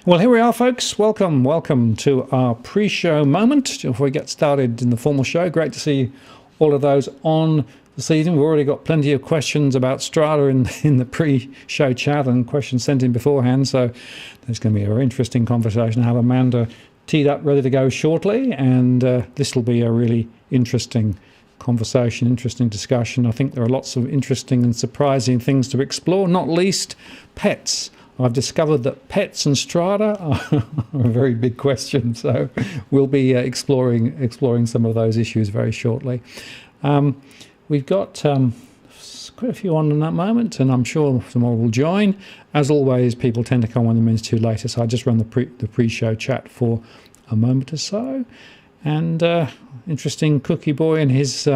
Well, here we are, folks. Welcome to our pre-show moment. Before we get started in the formal show, great to see all of those on this evening. We've already got plenty of questions about Strata in the pre-show chat and questions sent in beforehand, so there's going to be a very interesting conversation. I have Amanda teed up, ready to go shortly, and this will be a really interesting conversation, interesting discussion. I think there are lots of interesting and surprising things to explore, not least pets. I've discovered that pets and Strata are a very big question, so we'll be exploring some of those issues very shortly. We've got quite a few on in that moment, and I'm sure some more will join. As always, people tend to come when the minute's too later, so I just run the pre-show chat for a moment or so. And interesting Cookie Boy and his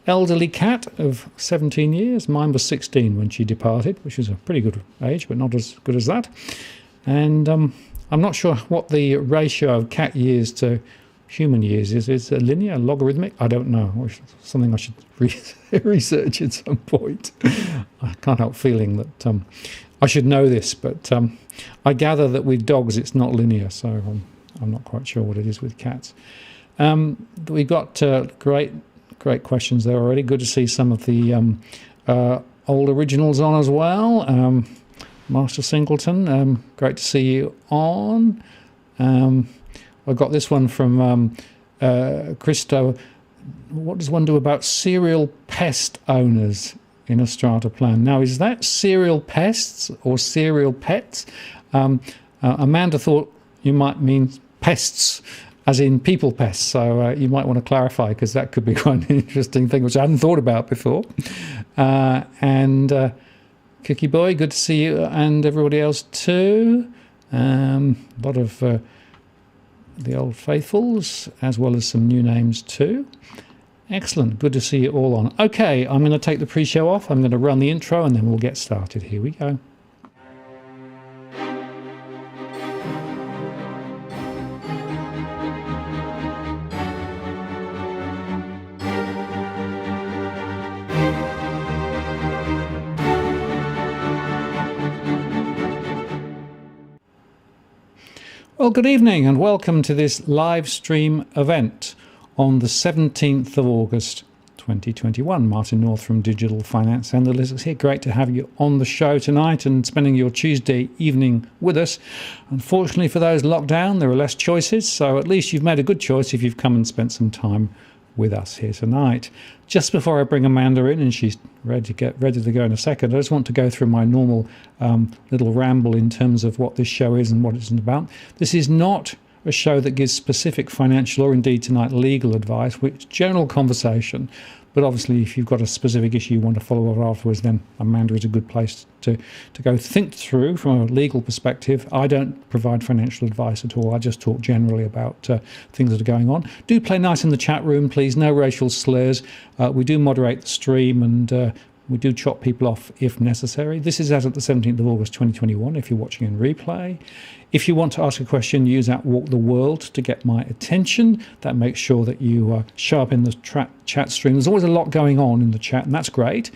elderly cat of 17 years. Mine was 16 when she departed, which is a pretty good age, but not as good as that. And I'm not sure what the ratio of cat years to human years is. Is it linear, logarithmic? I don't know. Something I should research at some point. I can't help feeling that I should know this, but I gather that with dogs it's not linear, so I'm not quite sure what it is with cats. We've got great questions there already. Good to see some of the old originals on as well. Master Singleton, great to see you on. I've got this one from Christo. What does one do about serial pest owners in a strata plan? Now, is that serial pests or serial pets? Amanda thought you might mean pests, as in people pests, so you might want to clarify, because that could be quite an interesting thing, which I hadn't thought about before. And Cookie Boy, good to see you, and everybody else too. A lot of the old faithfuls, as well as some new names too. Excellent, good to see you all on. Okay, I'm going to take the pre-show off, I'm going to run the intro, and then we'll get started. Here we go. Well, good evening and welcome to this live stream event on the 17th of August 2021. Martin North from Digital Finance Analytics here. Great to have you on the show tonight and spending your Tuesday evening with us. Unfortunately for those locked down, there are less choices, so at least you've made a good choice if you've come and spent some time with us here tonight. Just before I bring Amanda in, and she's ready to go in a second, I just want to go through my normal little ramble in terms of what this show is and what it's about. This is not a show that gives specific financial or indeed tonight legal advice, which general conversation. But obviously, if you've got a specific issue you want to follow up afterwards, then Amanda is a good place to go think through from a legal perspective. I don't provide financial advice at all. I just talk generally about things that are going on. Do play nice in the chat room, please. No racial slurs. We do moderate the stream, and we do chop people off if necessary. This is as of the 17th of August 2021, if you're watching in replay. If you want to ask a question, use that Walk the World to get my attention. That makes sure that you show up in the chat stream. There's always a lot going on in the chat, and that's great.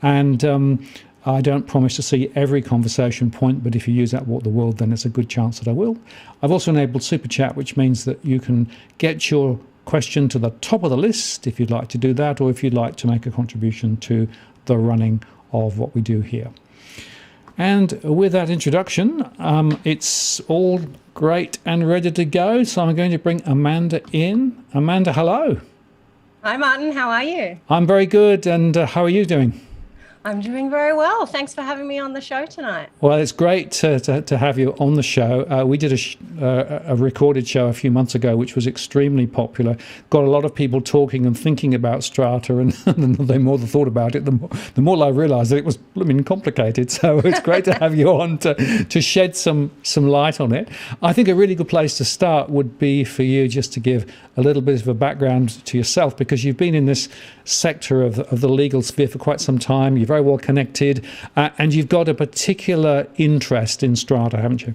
And I don't promise to see every conversation point, but if you use that Walk the World, then it's a good chance that I will. I've also enabled Super Chat, which means that you can get your question to the top of the list if you'd like to do that, or if you'd like to make a contribution to the running of what we do here. And with that introduction, it's all great and ready to go. So I'm going to bring Amanda in. Amanda, hello. Hi, Martin. How are you? I'm very good. And how are you doing? I'm doing very well. Thanks for having me on the show tonight. Well, it's great to have you on the show. We did a recorded show a few months ago, which was extremely popular. Got a lot of people talking and thinking about Strata, and the more they thought about it, the more I realised that it was blooming complicated. So it's great to have you on to shed some light on it. I think a really good place to start would be for you just to give a little bit of a background to yourself, because you've been in this sector of the legal sphere for quite some time. You're very well connected, and you've got a particular interest in Strata, haven't you?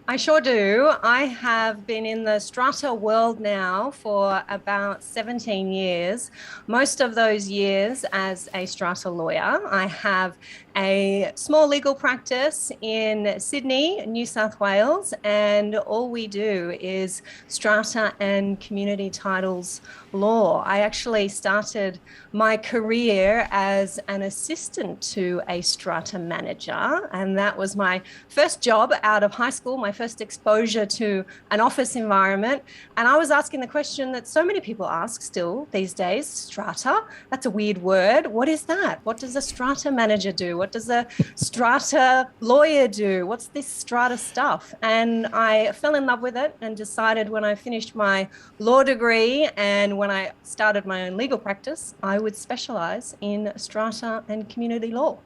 I sure do. I have been in the strata world now for about 17 years. Most of those years as a strata lawyer. I have a small legal practice in Sydney, New South Wales, and all we do is strata and community titles law. I actually started my career as an assistant to a strata manager, and that was my first job out of high school, my first exposure to an office environment. And I was asking the question that so many people ask still these days: strata, that's a weird word. What is that? What does a strata manager do? What does a strata lawyer do? What's this strata stuff? And I fell in love with it and decided when I finished my law degree and when I started my own legal practice, I would specialize in strata and community law.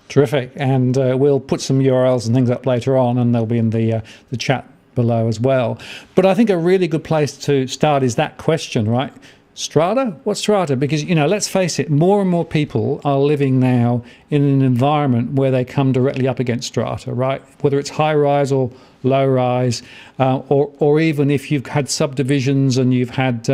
Terrific. And we'll put some URLs and things up later on, and they'll be in the chat below as well. But I think a really good place to start is that question, right? Strata? What's strata? Because, let's face it, more and more people are living now in an environment where they come directly up against strata, right? Whether it's high rise or low rise, or even if you've had subdivisions and you've had,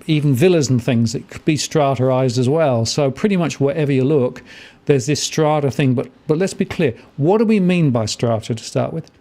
even villas and things, it could be strataized as well. So pretty much wherever you look, there's this strata thing. But let's be clear, what do we mean by strata to start with?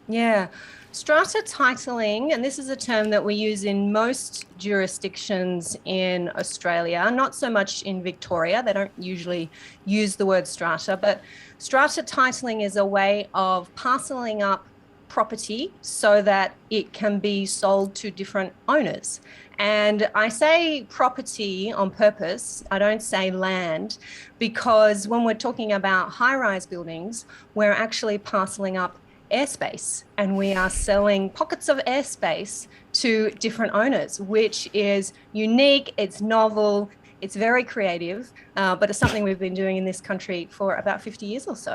Yeah. Strata titling, and this is a term that we use in most jurisdictions in Australia, not so much in Victoria. They don't usually use the word strata, but strata titling is a way of parceling up property so that it can be sold to different owners. And I say property on purpose, I don't say land, because when we're talking about high-rise buildings, we're actually parceling up airspace, and we are selling pockets of airspace to different owners, which is unique, it's novel, it's very creative, but it's something we've been doing in this country for about 50 years or so.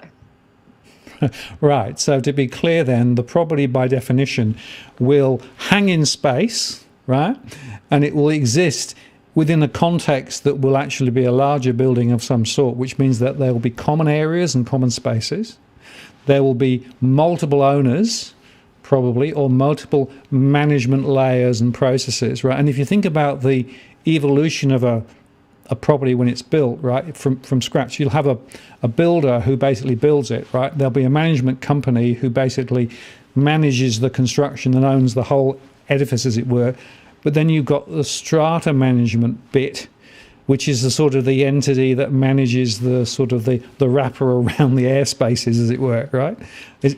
Right, so to be clear then, the property by definition will hang in space, right? And it will exist within a context that will actually be a larger building of some sort, which means that there will be common areas and common spaces. There will be multiple owners, probably, or multiple management layers and processes, right? And if you think about the evolution of a property when it's built, right, from scratch, you'll have a builder who basically builds it, right? There'll be a management company who basically manages the construction and owns the whole edifice, as it were. But then you've got the strata management bit, which is the sort of the entity that manages the sort of the wrapper around the airspaces, as it were, right?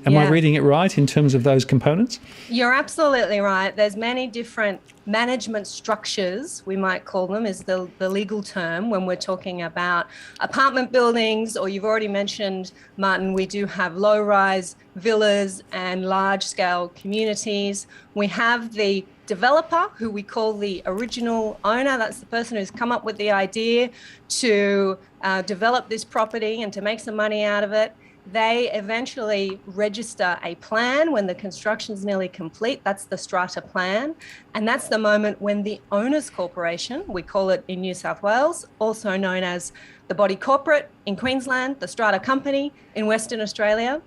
Am I reading it right in terms of those components? You're absolutely right. There's many different management structures, we might call them, is the legal term when we're talking about apartment buildings, or you've already mentioned, Martin, we do have low-rise villas and large-scale communities. We have the developer, who we call the original owner. That's the person who's come up with the idea to develop this property and to make some money out of it. They eventually register a plan when the construction's nearly complete. That's the strata plan. And that's the moment when the owners corporation, we call it in New South Wales, also known as the body corporate in Queensland, the strata company in Western Australia,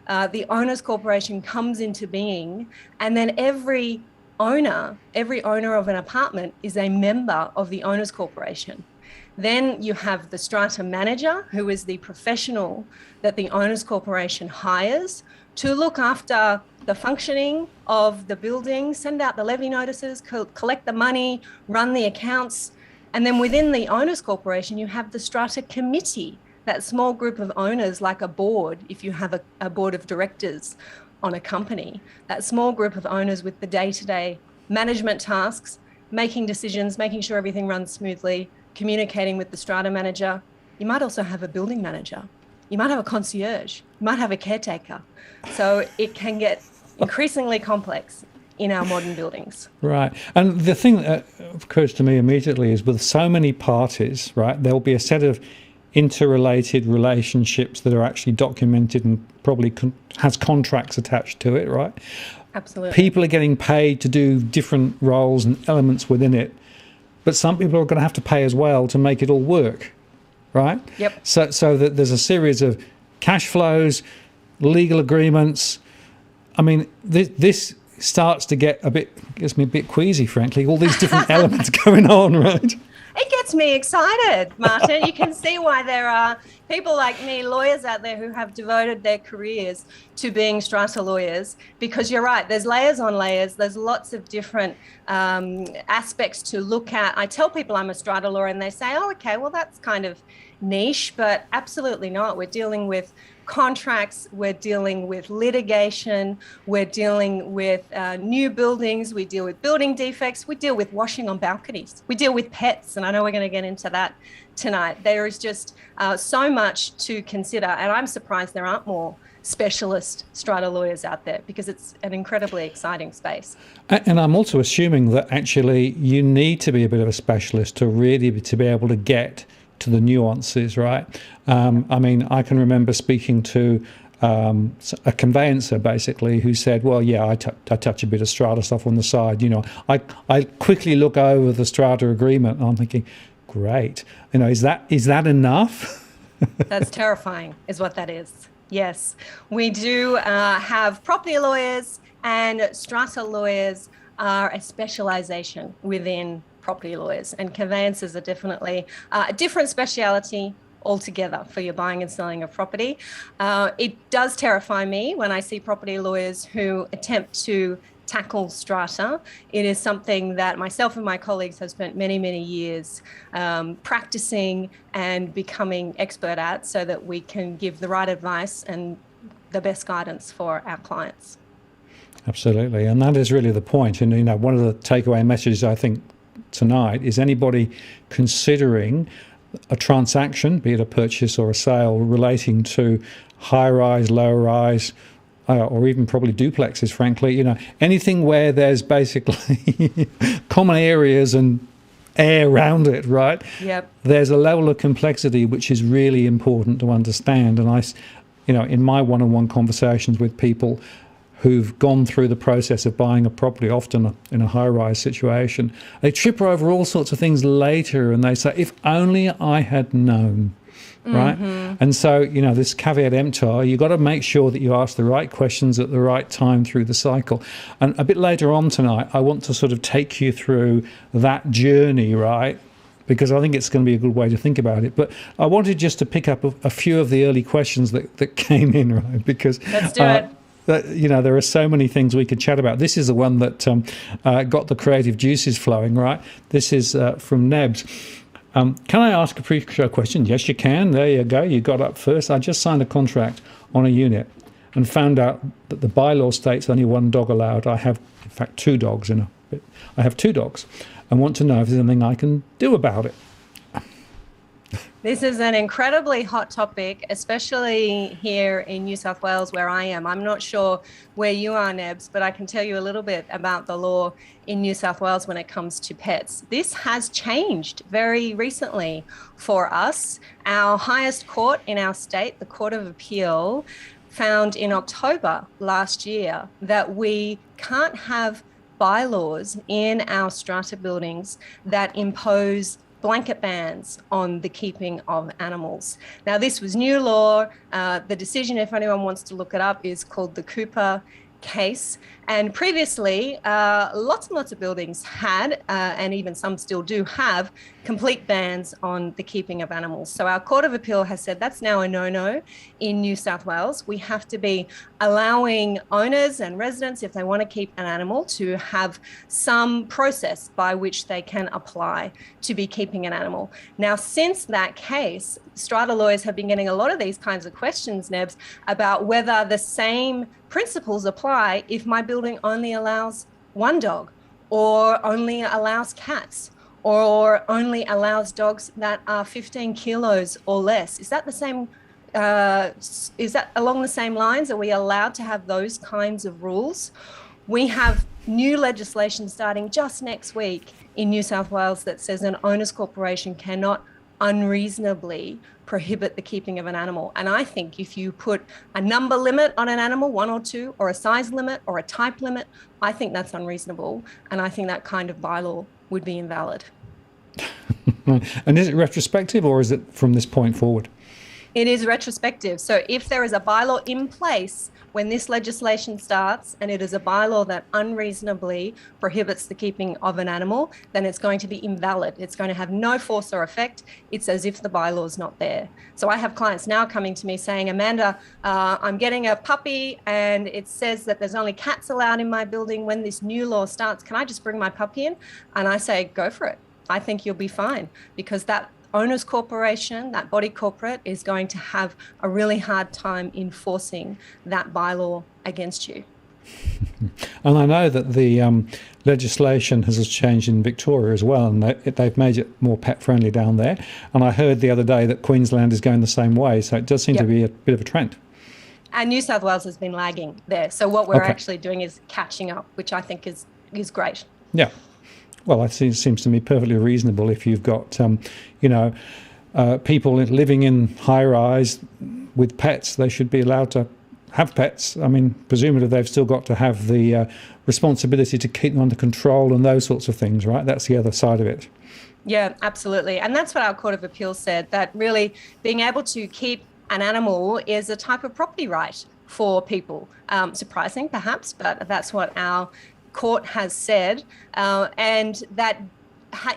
the owners corporation comes into being. And then every owner of an apartment is a member of the owners corporation. Then you have the strata manager, who is the professional that the owners corporation hires to look after the functioning of the building, send out the levy notices, collect the money, run the accounts. And then within the owners corporation, you have the strata committee, that small group of owners, like a board, if you have a board of directors on a company, that small group of owners with the day-to-day management tasks, making decisions, making sure everything runs smoothly, communicating with the strata manager. You might also have a building manager. You might have a concierge. You might have a caretaker. So it can get increasingly complex in our modern buildings. Right. And the thing that occurs to me immediately is with so many parties, right, there will be a set of interrelated relationships that are actually documented and probably has contracts attached to it, right? Absolutely. People are getting paid to do different roles and elements within it, but some people are going to have to pay as well to make it all work, right? Yep. So that there's a series of cash flows, legal agreements, I mean, this starts to gets me a bit queasy, frankly, all these different elements going on, right? It gets me excited, Martin. You can see why there are people like me, lawyers out there who have devoted their careers to being strata lawyers, because you're right, there's layers on layers. There's lots of different aspects to look at. I tell people I'm a strata lawyer and they say, oh, okay, well, that's kind of niche, but absolutely not. We're dealing with contracts, we're dealing with litigation, we're dealing with new buildings, we deal with building defects, we deal with washing on balconies, we deal with pets, and I know we're going to get into that tonight. There is just so much to consider, and I'm surprised there aren't more specialist strata lawyers out there, because it's an incredibly exciting space. And I'm also assuming that actually you need to be a bit of a specialist to really to be able to get to the nuances, right? I mean, I can remember speaking to a conveyancer basically who said, well, yeah, I touch a bit of strata stuff on the side. You know, I quickly look over the strata agreement and I'm thinking, great. You know, is that enough? That's terrifying is what that is. Yes, we do have property lawyers, and strata lawyers are a specialization within property lawyers, and conveyancers are definitely a different speciality altogether for your buying and selling of property. It does terrify me when I see property lawyers who attempt to tackle strata. It is something that myself and my colleagues have spent many, many years practicing and becoming expert at, so that we can give the right advice and the best guidance for our clients. Absolutely, and that is really the point. And you know, one of the takeaway messages I think tonight is anybody considering a transaction, be it a purchase or a sale, relating to high-rise, low-rise, or even probably duplexes, frankly, you know, anything where there's basically common areas and air around it, right? Yep. There's a level of complexity which is really important to understand. And I, you know, in my one-on-one conversations with people who've gone through the process of buying a property, often in a high-rise situation, they trip over all sorts of things later and they say, if only I had known, right? Mm-hmm. And so, you know, this caveat emptor, you've got to make sure that you ask the right questions at the right time through the cycle. And a bit later on tonight, I want to sort of take you through that journey, right? Because I think it's going to be a good way to think about it. But I wanted just to pick up a few of the early questions that came in, right? Because let's do it. You know, there are so many things we could chat about. This is the one that got the creative juices flowing, right? This is from Nebs. Can I ask a pre-show question? Yes, you can. There you go. You got up first. I just signed a contract on a unit and found out that the bylaw states only one dog allowed. I have, in fact, two dogs I have two dogs and want to know if there's anything I can do about it. This is an incredibly hot topic, especially here in New South Wales where I am. I'm not sure where you are, Nebs, but I can tell you a little bit about the law in New South Wales when it comes to pets. This has changed very recently for us. Our highest court in our state, the Court of Appeal, found in October last year that we can't have bylaws in our strata buildings that impose blanket bans on the keeping of animals. Now, this was new law. The decision, if anyone wants to look it up, is called the Cooper case. And previously, lots and lots of buildings had, and even some still do have, complete bans on the keeping of animals. So our Court of Appeal has said that's now a no-no in New South Wales. We have to be allowing owners and residents, if they want to keep an animal, to have some process by which they can apply to be keeping an animal. Now, since that case, strata lawyers have been getting a lot of these kinds of questions, Nebs, about whether the same principles apply if my building only allows one dog, or only allows cats, or only allows dogs that are 15 kilos or less. Is that the same? Is that along the same lines? Are we allowed to have those kinds of rules? We have new legislation starting just next week in New South Wales that says an owner's corporation cannot unreasonably prohibit the keeping of an animal. And I think if you put a number limit on an animal, 1 or 2, or a size limit or a type limit, I think that's unreasonable. And I think that kind of bylaw would be invalid. And is it retrospective or is it from this point forward? It is retrospective. So if there is a bylaw in place when this legislation starts and it is a bylaw that unreasonably prohibits the keeping of an animal, then it's going to be invalid. It's going to have no force or effect. It's as if the bylaw is not there. So I have clients now coming to me saying, Amanda, I'm getting a puppy and it says that there's only cats allowed in my building when this new law starts. Can I just bring my puppy in? And I say, go for it. I think you'll be fine, because that owner's corporation, that body corporate, is going to have a really hard time enforcing that bylaw against you. And I know that the legislation has changed in Victoria as well, and they've made it more pet friendly down there. And I heard the other day that Queensland is going the same way, so it does seem to be a bit of a trend. And New South Wales has been lagging there. So what we're actually doing is catching up, which I think is great. Yeah. Well, it seems to me perfectly reasonable if you've got, people living in high-rise with pets. They should be allowed to have pets. I mean, presumably they've still got to have the responsibility to keep them under control and those sorts of things, right? That's the other side of it. Yeah, absolutely. And that's what our Court of Appeal said, that really being able to keep an animal is a type of property right for people. Surprising, perhaps, but that's what our court has said, and that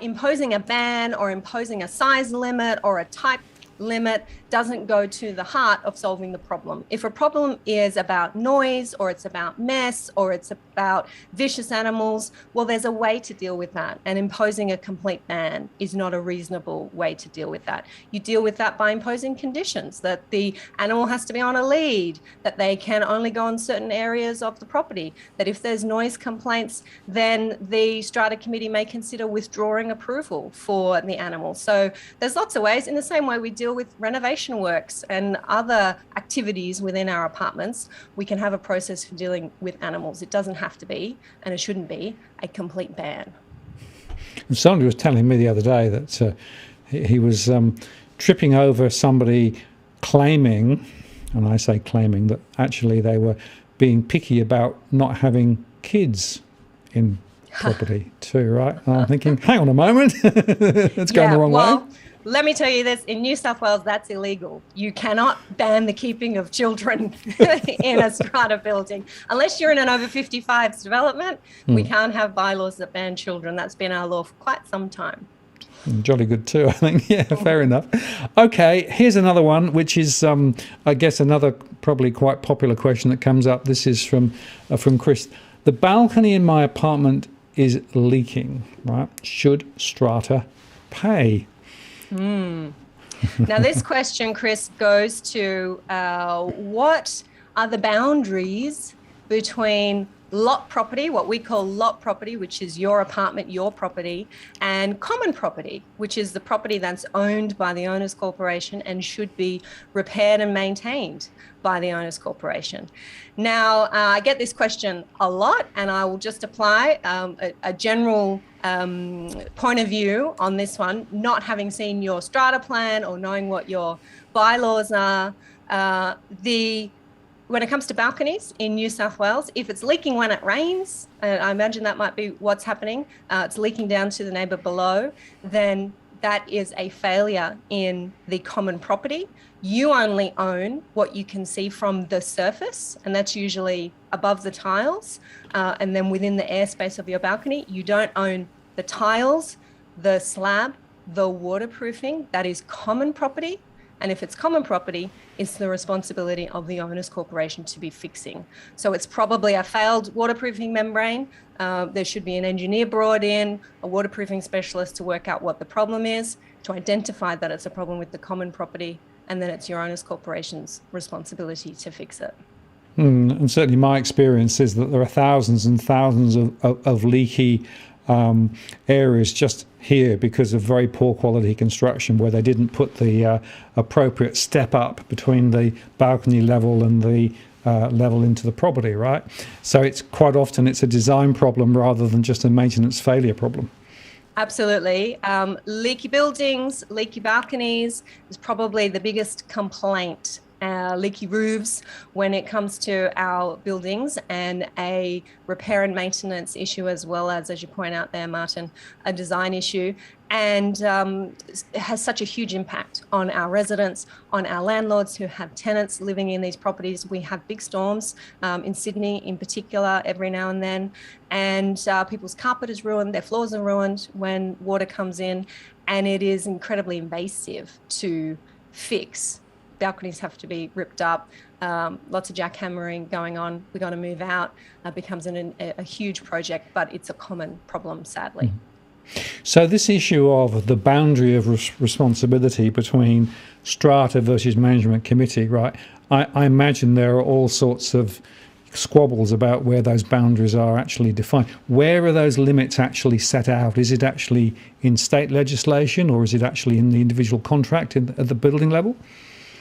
imposing a ban or imposing a size limit or a type limit doesn't go to the heart of solving the problem. If a problem is about noise, or it's about mess, or it's about vicious animals, well, there's a way to deal with that. And imposing a complete ban is not a reasonable way to deal with that. You deal with that by imposing conditions, that the animal has to be on a lead, that they can only go in certain areas of the property, that if there's noise complaints, then the Strata committee may consider withdrawing approval for the animal. So there's lots of ways. In the same way we deal with renovation works and other activities within our apartments, we can have a process for dealing with animals. It doesn't have to be, and it shouldn't be, a complete ban. And somebody was telling me the other day that he was tripping over somebody claiming, and I say claiming, that actually they were being picky about not having kids in property too, right? And I'm thinking, hang on a moment, it's going the wrong way. Let me tell you this, in New South Wales, that's illegal. You cannot ban the keeping of children in a strata building. Unless you're in an over 55s development, we can't have bylaws that ban children. That's been our law for quite some time. Jolly good too, I think. Yeah, fair enough. Okay, here's another one, which is, I guess, another probably quite popular question that comes up. This is from Chris. The balcony in my apartment is leaking, right? Should Strata pay? Now, this question, Chris, goes to what are the boundaries between lot property, what we call lot property, which is your apartment, your property, and common property, which is the property that's owned by the owner's corporation and should be repaired and maintained by the owner's corporation. Now, I get this question a lot, and I will just apply a general point of view on this one, not having seen your strata plan or knowing what your bylaws are. When it comes to balconies in New South Wales, if it's leaking when it rains, and I imagine that might be what's happening, it's leaking down to the neighbour below, then that is a failure in the common property. You only own what you can see from the surface, and that's usually above the tiles, and then within the airspace of your balcony. You don't own the tiles, the slab, the waterproofing. That is common property. And if it's common property, it's the responsibility of the owner's corporation to be fixing. So it's probably a failed waterproofing membrane. There should be an engineer brought in, a waterproofing specialist, to work out what the problem is, to identify that it's a problem with the common property, and then it's your owner's corporation's responsibility to fix it. And certainly my experience is that there are thousands and thousands of leaky areas just here because of very poor quality construction, where they didn't put the appropriate step up between the balcony level and the level into the property, right? So it's quite often it's a design problem rather than just a maintenance failure problem. Absolutely. Leaky buildings, leaky balconies is probably the biggest complaint leaky roofs when it comes to our buildings, and a repair and maintenance issue, as well as you point out there, Martin, a design issue. And it has such a huge impact on our residents, on our landlords who have tenants living in these properties. We have big storms in Sydney in particular every now and then, and people's carpet is ruined, their floors are ruined when water comes in, and it is incredibly invasive to fix. Balconies have to be ripped up, lots of jackhammering going on. We've got to move out. It becomes a huge project, but it's a common problem, sadly. So this issue of the boundary of responsibility between Strata versus Management Committee, right? I imagine there are all sorts of squabbles about where those boundaries are actually defined. Where are those limits actually set out? Is it actually in state legislation, or is it actually in the individual contract at the building level?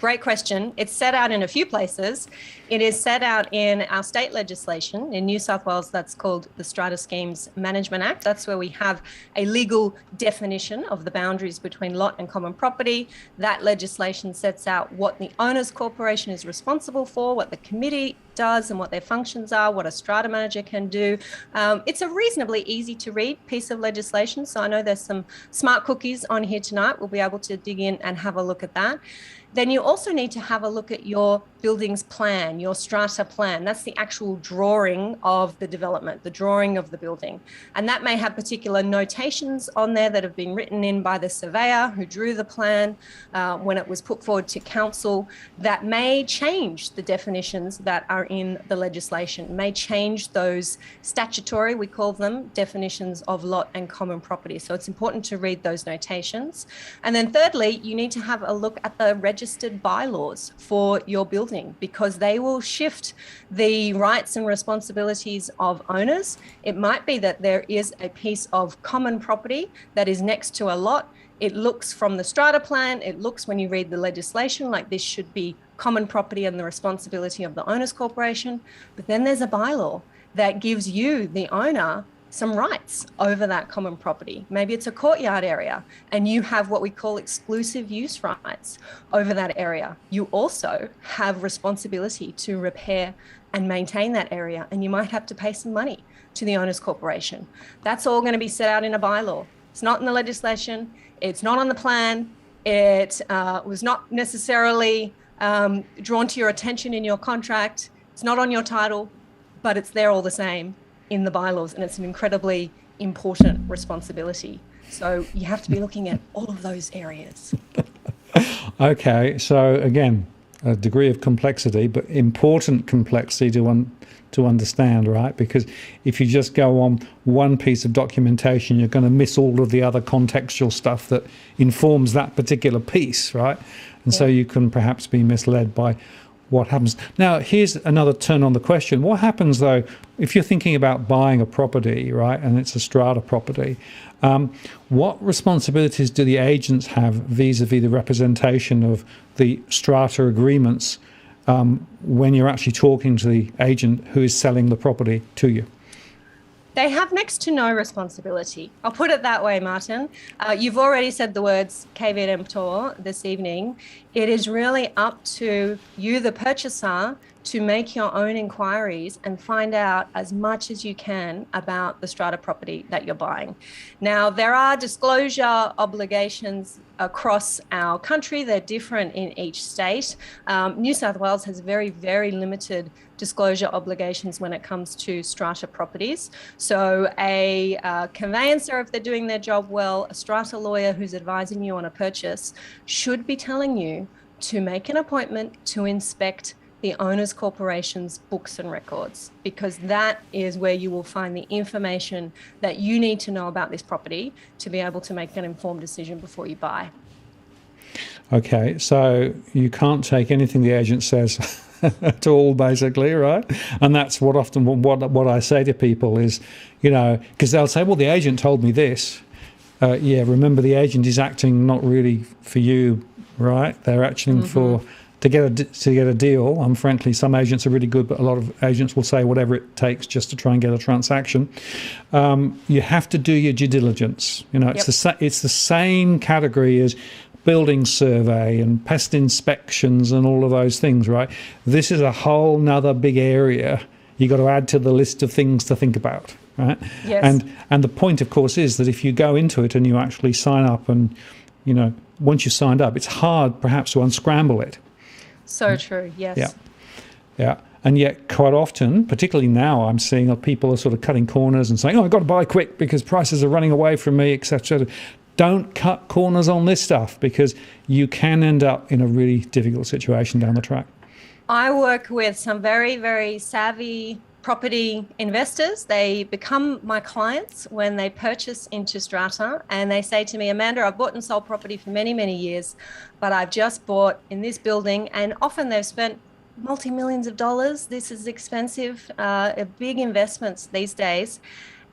Great question. It's set out in a few places. It is set out in our state legislation. In New South Wales, that's called the Strata Schemes Management Act. That's where we have a legal definition of the boundaries between lot and common property. That legislation sets out what the owner's corporation is responsible for, what the committee does and what their functions are, what a strata manager can do. It's a reasonably easy to read piece of legislation. So I know there's some smart cookies on here tonight. We'll be able to dig in and have a look at that. Then you also need to have a look at your building's plan, your strata plan. That's the actual drawing of the development, the drawing of the building. And that may have particular notations on there that have been written in by the surveyor who drew the plan when it was put forward to council, that may change the definitions that are in the legislation, may change those statutory, we call them, definitions of lot and common property. So it's important to read those notations. And then thirdly, you need to have a look at the registered bylaws for your building, because they will shift the rights and responsibilities of owners. It might be that there is a piece of common property that is next to a lot. It looks from the strata plan, it looks when you read the legislation like this should be common property and the responsibility of the owner's corporation. But then there's a bylaw that gives you, the owner, some rights over that common property. Maybe it's a courtyard area and you have what we call exclusive use rights over that area. You also have responsibility to repair and maintain that area, and you might have to pay some money to the owner's corporation. That's all going to be set out in a bylaw. It's not in the legislation. It's not on the plan. It was not necessarily drawn to your attention in your contract. It's not on your title, but it's there all the same in the bylaws, and it's an incredibly important responsibility. So you have to be looking at all of those areas. Okay, so again, a degree of complexity, but important complexity to understand, right? Because if you just go on one piece of documentation, you're going to miss all of the other contextual stuff that informs that particular piece, right? And so you can perhaps be misled by what happens. Now, here's another turn on the question. What happens, though, if you're thinking about buying a property, right, and it's a strata property, what responsibilities do the agents have vis-a-vis the representation of the strata agreements when you're actually talking to the agent who is selling the property to you? They have next to no responsibility. I'll put it that way, Martin. You've already said the words caveat emptor this evening. It is really up to you, the purchaser, to make your own inquiries and find out as much as you can about the strata property that you're buying. Now, there are disclosure obligations across our country. They're different in each state. New South Wales has very, very limited disclosure obligations when it comes to strata properties. So a conveyancer, if they're doing their job well, a strata lawyer who's advising you on a purchase should be telling you to make an appointment to inspect the owner's corporation's books and records, because that is where you will find the information that you need to know about this property to be able to make an informed decision before you buy. Okay, so you can't take anything the agent says at all, basically, right? And that's what often what I say to people is, you know, because they'll say, well, the agent told me this. Yeah, remember, the agent is acting not really for you, right? They're acting for to get a deal. And frankly, some agents are really good, but a lot of agents will say whatever it takes just to try and get a transaction. You have to do your due diligence. You know, it's the same category as building survey and pest inspections and all of those things, right? This is a whole nother big area you got to add to the list of things to think about, right? Yes. And the point, of course, is that if you go into it and you actually sign up and, once you've signed up, it's hard perhaps to unscramble it. So true, yes. Yeah. And yet quite often, particularly now, I'm seeing that people are sort of cutting corners and saying, I've got to buy quick because prices are running away from me, etc. Don't cut corners on this stuff because you can end up in a really difficult situation down the track. I work with some very, very savvy property investors. They become my clients when they purchase into Strata, and they say to me, Amanda, I've bought and sold property for many, many years, but I've just bought in this building, and often they've spent multi-millions of dollars. This is expensive, big investments these days.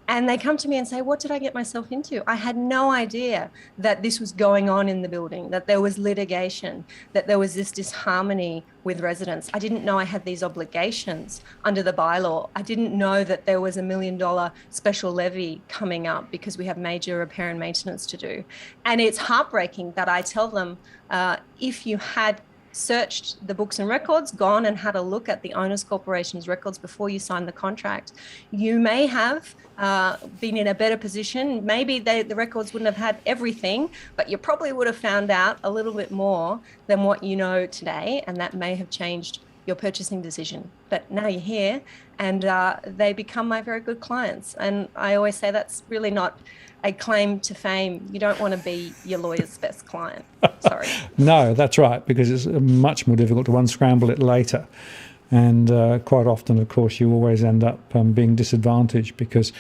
And they come to me and say, what did I get myself into? I had no idea that this was going on in the building, that there was litigation, that there was this disharmony with residents. I didn't know I had these obligations under the bylaw. I didn't know that there was $1 million special levy coming up because we have major repair and maintenance to do. And it's heartbreaking that I tell them, if you had searched the books and records, gone and had a look at the owners corporation's records before you signed the contract, you may have been in a better position. Maybe the records wouldn't have had everything, but you probably would have found out a little bit more than what you know today, and that may have changed your purchasing decision. But now you're here, and they become my very good clients. And I always say that's really not a claim to fame. You don't want to be your lawyer's best client. Sorry. No, that's right, because it's much more difficult to unscramble it later. And quite often, of course, you always end up being disadvantaged because,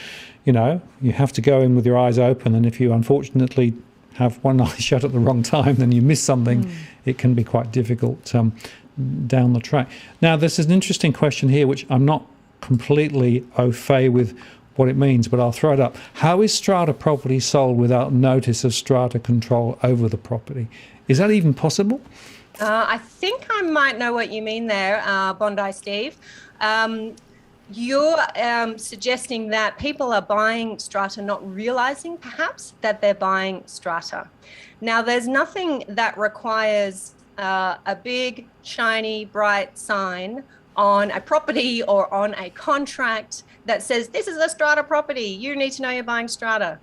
you have to go in with your eyes open. And if you unfortunately have one eye shut at the wrong time, then you miss something. It can be quite difficult down the track. Now, this is an interesting question here, which I'm not completely au fait with what it means, but I'll throw it up. How is strata property sold without notice of strata control over the property? Is that even possible? I think I might know what you mean there, Bondi Steve. You're suggesting that people are buying strata not realizing perhaps that they're buying strata. Now, there's nothing that requires a big, shiny, bright sign on a property or on a contract that says, this is a strata property, you need to know you're buying strata.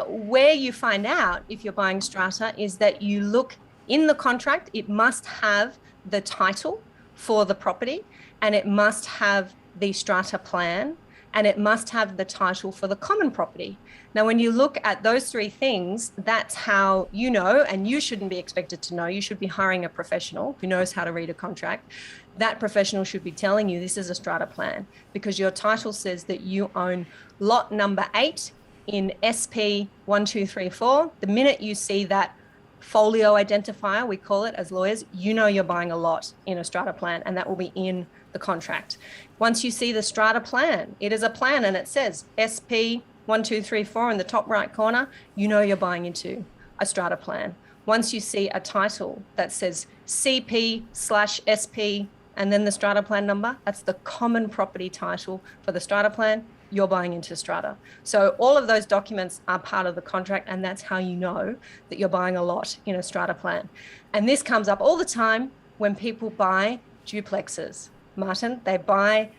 Where you find out if you're buying strata is that you look in the contract. It must have the title for the property, and it must have the strata plan, and it must have the title for the common property. Now, when you look at those three things, that's how you know, and you shouldn't be expected to know. You should be hiring a professional who knows how to read a contract. That professional should be telling you this is a strata plan because your title says that you own lot number 8 in SP 1234. The minute you see that folio identifier, we call it as lawyers, you know you're buying a lot in a strata plan, and that will be in the contract. Once you see the strata plan, it is a plan and it says SP 1234 in the top right corner, you know you're buying into a strata plan. Once you see a title that says CP/SP and then the strata plan number, that's the common property title for the strata plan, you're buying into strata. So all of those documents are part of the contract, and that's how you know that you're buying a lot in a strata plan. And this comes up all the time when people buy duplexes. Martin, they buy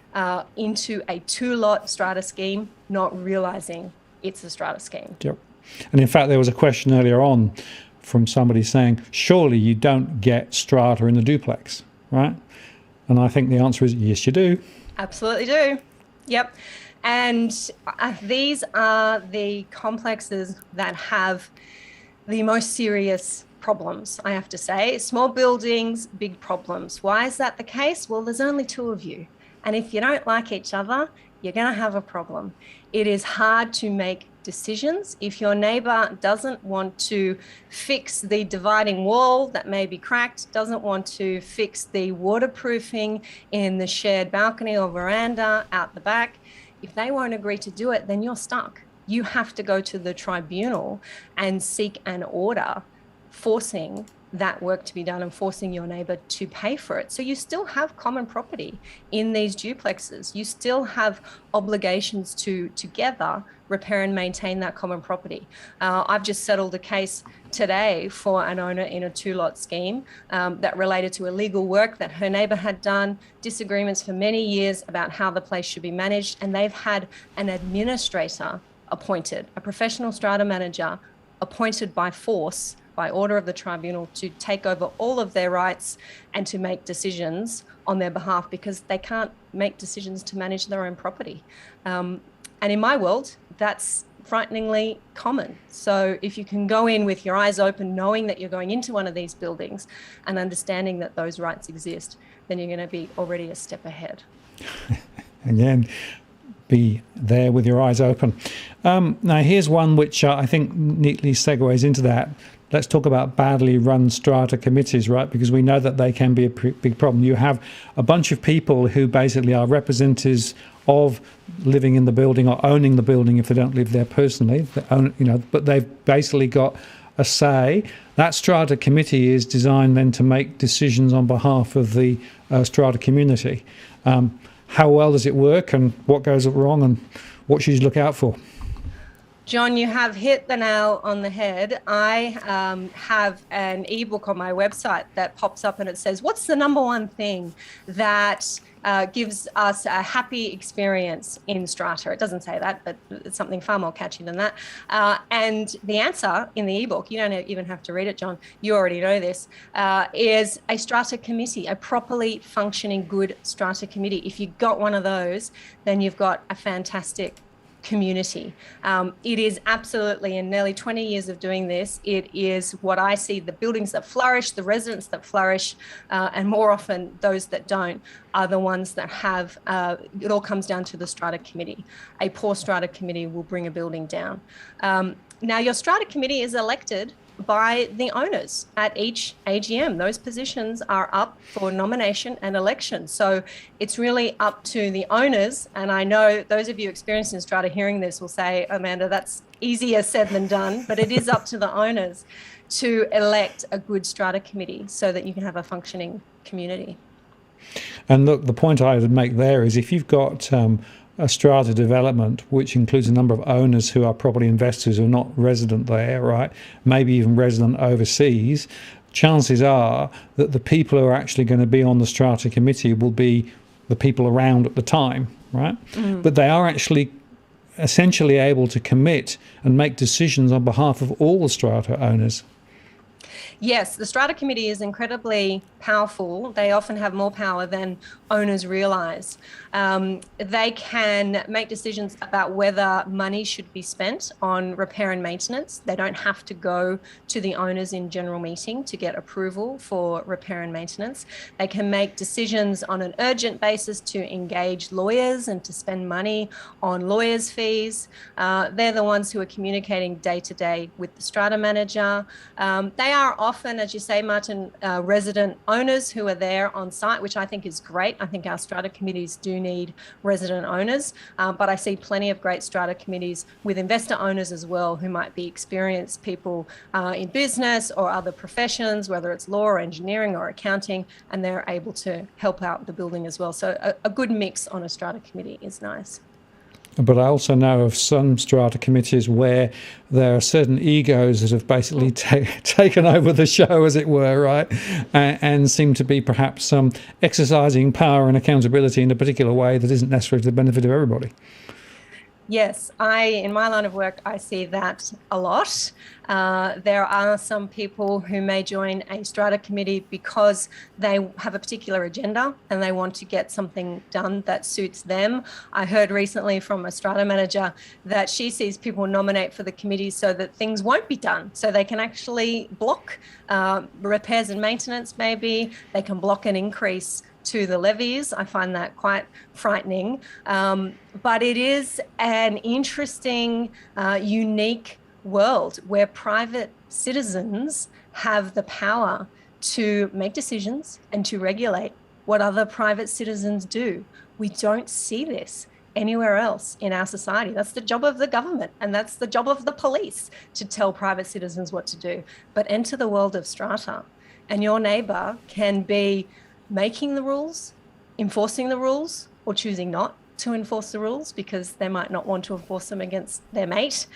into a 2-lot strata scheme, not realizing it's a strata scheme. Yep. And in fact, there was a question earlier on from somebody saying, surely you don't get strata in the duplex, right? And I think the answer is yes, you do. Absolutely do. Yep. And these are the complexes that have the most serious problems, I have to say. Small buildings, big problems. Why is that the case? Well, there's only 2 of you. And if you don't like each other, you're going to have a problem. It is hard to make decisions. If your neighbor doesn't want to fix the dividing wall that may be cracked, doesn't want to fix the waterproofing in the shared balcony or veranda out the back, if they won't agree to do it, then you're stuck. You have to go to the tribunal and seek an order forcing that work to be done and forcing your neighbor to pay for it. So you still have common property in these duplexes. You still have obligations to together repair and maintain that common property. I've just settled a case today for an owner in a 2-lot scheme that related to illegal work that her neighbor had done, disagreements for many years about how the place should be managed, and they've had an administrator appointed, a professional strata manager appointed by force, by order of the tribunal, to take over all of their rights and to make decisions on their behalf because they can't make decisions to manage their own property. And in my world, that's frighteningly common. So if you can go in with your eyes open, knowing that you're going into one of these buildings and understanding that those rights exist, then you're going to be already a step ahead. Again, be there with your eyes open. Now, here's one which I think neatly segues into that. Let's talk about badly run strata committees, right? Because we know that they can be a big problem. You have a bunch of people who basically are representatives of living in the building or owning the building if they don't live there personally. They own, but they've basically got a say. That strata committee is designed then to make decisions on behalf of the strata community. How well does it work, and what goes wrong, and what should you look out for? John, you have hit the nail on the head. I have an ebook on my website that pops up and it says, what's the number one thing that gives us a happy experience in strata? It doesn't say that, but it's something far more catchy than that. And the answer in the ebook, you don't even have to read it, John, you already know this, is a strata committee, a properly functioning good strata committee. If you've got one of those, then you've got a fantastic community. It is absolutely, in nearly 20 years of doing this, it is what I see, the buildings that flourish, the residents that flourish, and more often those that don't are the ones that have, it all comes down to the strata committee. A poor strata committee will bring a building down. Now, your strata committee is elected by the owners at each AGM. Those positions are up for nomination and election. So it's really up to the owners. And I know those of you experienced in strata hearing this will say, Amanda, that's easier said than done, but it is up to the owners to elect a good strata committee so that you can have a functioning community. And look, the point I would make there is if you've got a strata development, which includes a number of owners who are property investors who are not resident there, right? Maybe even resident overseas, chances are that the people who are actually going to be on the strata committee will be the people around at the time, right? But they are actually essentially able to commit and make decisions on behalf of all the strata owners. Yes, the strata committee is incredibly powerful. They often have more power than owners realize. They can make decisions about whether money should be spent on repair and maintenance. They don't have to go to the owners in general meeting to get approval for repair and maintenance. They can make decisions on an urgent basis to engage lawyers and to spend money on lawyers' fees. They're the ones who are communicating day to day with the strata manager. They are often, as you say, Martin, resident owners who are there on site, which I think is great. I think our strata committees do need resident owners, but I see plenty of great strata committees with investor owners as well, who might be experienced people in business or other professions, whether it's law or engineering or accounting, and they're able to help out the building as well. So a good mix on a strata committee is nice. But I also know of some strata committees where there are certain egos that have basically taken over the show, as it were, right? And seem to be perhaps exercising power and accountability in a particular way that isn't necessarily to the benefit of everybody. Yes, in my line of work, I see that a lot. There are some people who may join a strata committee because they have a particular agenda and they want to get something done that suits them. I heard recently from a strata manager that she sees people nominate for the committee so that things won't be done, so they can actually block repairs and maintenance maybe. They can block an increase to the levies. I find that quite frightening. But it is an interesting, unique world where private citizens have the power to make decisions and to regulate what other private citizens do. We don't see this anywhere else in our society. That's the job of the government, and that's the job of the police, to tell private citizens what to do. But enter the world of strata, and your neighbour can be making the rules, enforcing the rules, or choosing not to enforce the rules because they might not want to enforce them against their mate.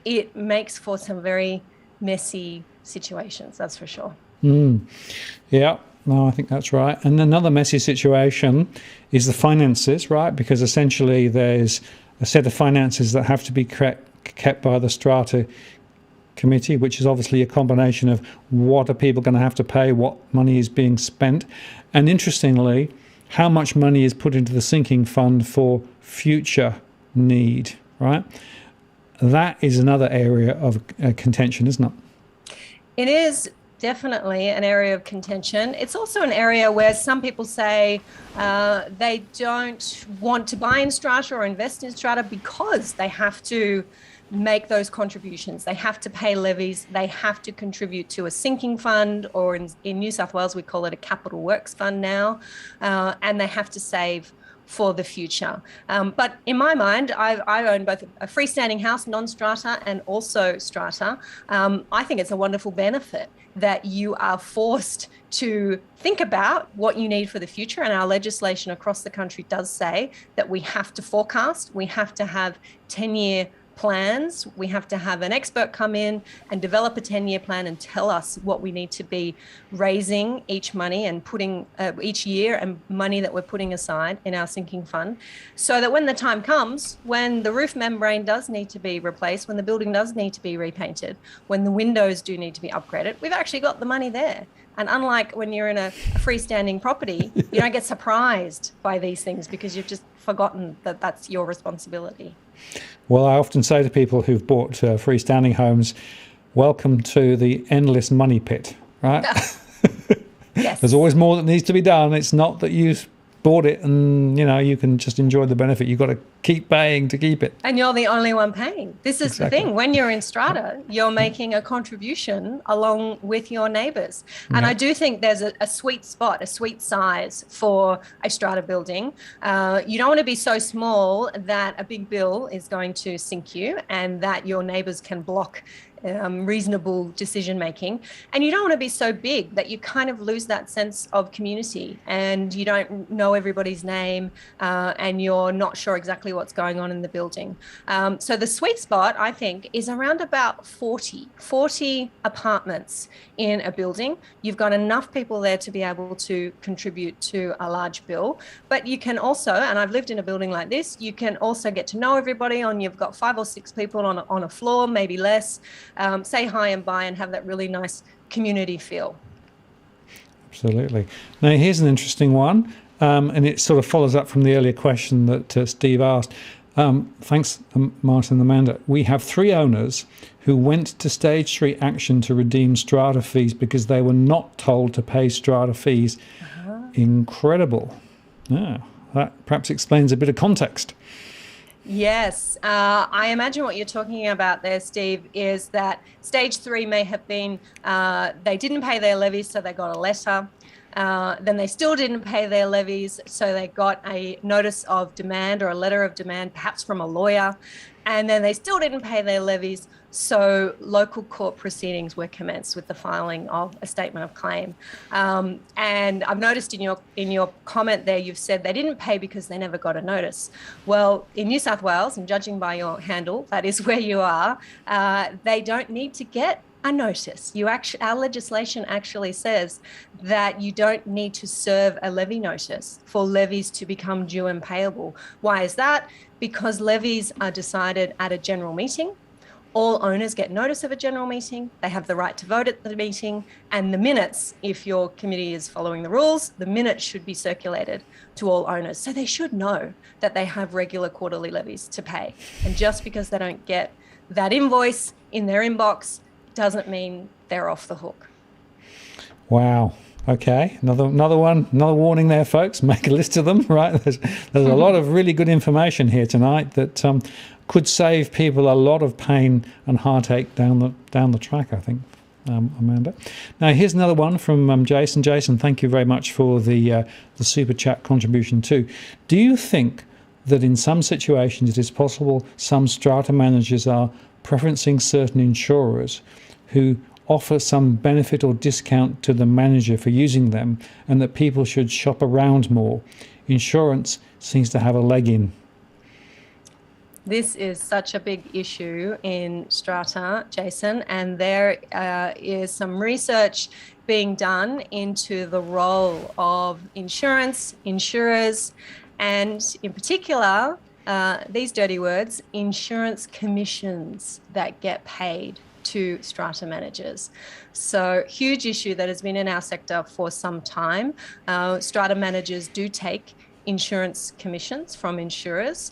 It makes for some very messy situations, that's for sure. Yeah, no, I think that's right. And another messy situation is the finances, right? Because essentially there's a set of finances that have to be kept by the Strata committee, which is obviously a combination of what are people going to have to pay, what money is being spent, and interestingly, how much money is put into the sinking fund for future need, right? That is another area of contention, isn't it? It is definitely an area of contention. It's also an area where some people say they don't want to buy in Strata or invest in Strata because they have to make those contributions. They have to pay levies. They have to contribute to a sinking fund, or in New South Wales, we call it a capital works fund now, and they have to save for the future. But in my mind, I own both a freestanding house, non-strata, and also strata. I think it's a wonderful benefit that you are forced to think about what you need for the future. And our legislation across the country does say that we have to forecast, we have to have 10-year plans. We have to have an expert come in and develop a 10-year plan and tell us what we need to be raising each money and putting each year and money that we're putting aside in our sinking fund, so that when the time comes, when the roof membrane does need to be replaced, when the building does need to be repainted, when the windows do need to be upgraded, we've actually got the money there. And unlike when you're in a freestanding property, you don't get surprised by these things because you've just forgotten that that's your responsibility. Well, I often say to people who've bought freestanding homes, welcome to the endless money pit, right? Yes. There's always more that needs to be done. It's not that you've bought it and, you can just enjoy the benefit. You've got to keep paying to keep it. And you're the only one paying. This is Exactly. the thing. When you're in strata, you're making a contribution along with your neighbours. And I do think there's a sweet spot, a sweet size for a strata building. You don't want to be so small that a big bill is going to sink you and that your neighbours can block reasonable decision making, and you don't want to be so big that you kind of lose that sense of community and you don't know everybody's name and you're not sure exactly what's going on in the building. So the sweet spot, I think, is around about 40 apartments in a building. You've got enough people there to be able to contribute to a large bill, but you can also, and I've lived in a building like this, you can also get to know everybody. You've got 5 or 6 people on a floor, maybe less. Say hi and bye and have that really nice community feel. Absolutely. Now, here's an interesting one, and it sort of follows up from the earlier question that Steve asked. Thanks, Martin and Amanda. We have 3 owners who went to Stage 3 action to redeem strata fees because they were not told to pay strata fees. Incredible. Yeah, that perhaps explains a bit of context. Yes, I imagine what you're talking about there, Steve, is that Stage 3 may have been, they didn't pay their levies, so they got a letter. Then they still didn't pay their levies, so they got a notice of demand or a letter of demand, perhaps from a lawyer. And then they still didn't pay their levies, so local court proceedings were commenced with the filing of a statement of claim. And I've noticed in your comment there, you've said they didn't pay because they never got a notice. Well, in New South Wales, and judging by your handle, that is where you are, they don't need to get a notice. Our legislation actually says that you don't need to serve a levy notice for levies to become due and payable. Why is that? Because levies are decided at a general meeting. All owners get notice of a general meeting. They have the right to vote at the meeting, and the minutes, if your committee is following the rules, the minutes should be circulated to all owners. So they should know that they have regular quarterly levies to pay. And just because they don't get that invoice in their inbox doesn't mean they're off the hook. Wow. Okay, another one, another warning there, folks. Make a list of them, right? There's a lot of really good information here tonight that could save people a lot of pain and heartache down the track, I think, Amanda. Now, here's another one from Jason. Jason, thank you very much for the super chat contribution too. Do you think that in some situations it is possible some strata managers are preferencing certain insurers who offer some benefit or discount to the manager for using them, and that people should shop around more. Insurance seems to have a leg in. This is such a big issue in Strata, Jason, and there is some research being done into the role of insurance, insurers, and in particular, these dirty words, insurance commissions that get paid to strata managers. So huge issue that has been in our sector for some time. Strata managers do take insurance commissions from insurers.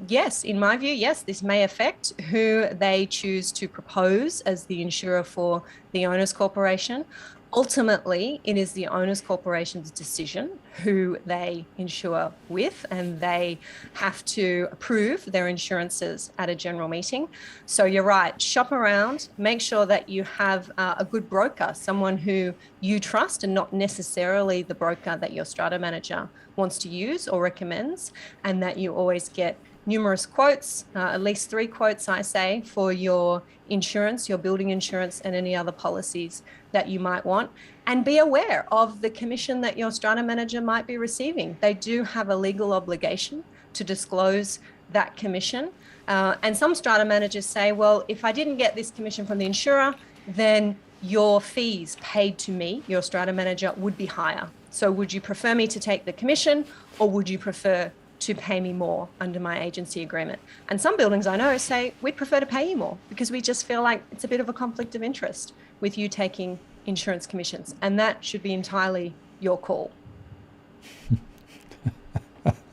Yes, in my view, yes, this may affect who they choose to propose as the insurer for the owners corporation. Ultimately, it is the owners corporation's decision who they insure with, and they have to approve their insurances at a general meeting. So you're right, shop around, make sure that you have a good broker, someone who you trust and not necessarily the broker that your strata manager wants to use or recommends, and that you always get numerous quotes, at least 3 quotes, I say, for your insurance, your building insurance, and any other policies that you might want. And be aware of the commission that your strata manager might be receiving. They do have a legal obligation to disclose that commission. And some strata managers say, well, if I didn't get this commission from the insurer, then your fees paid to me, your strata manager, would be higher. So would you prefer me to take the commission, or would you prefer to pay me more under my agency agreement? And some buildings I know say, we'd prefer to pay you more because we just feel like it's a bit of a conflict of interest with you taking insurance commissions. And that should be entirely your call.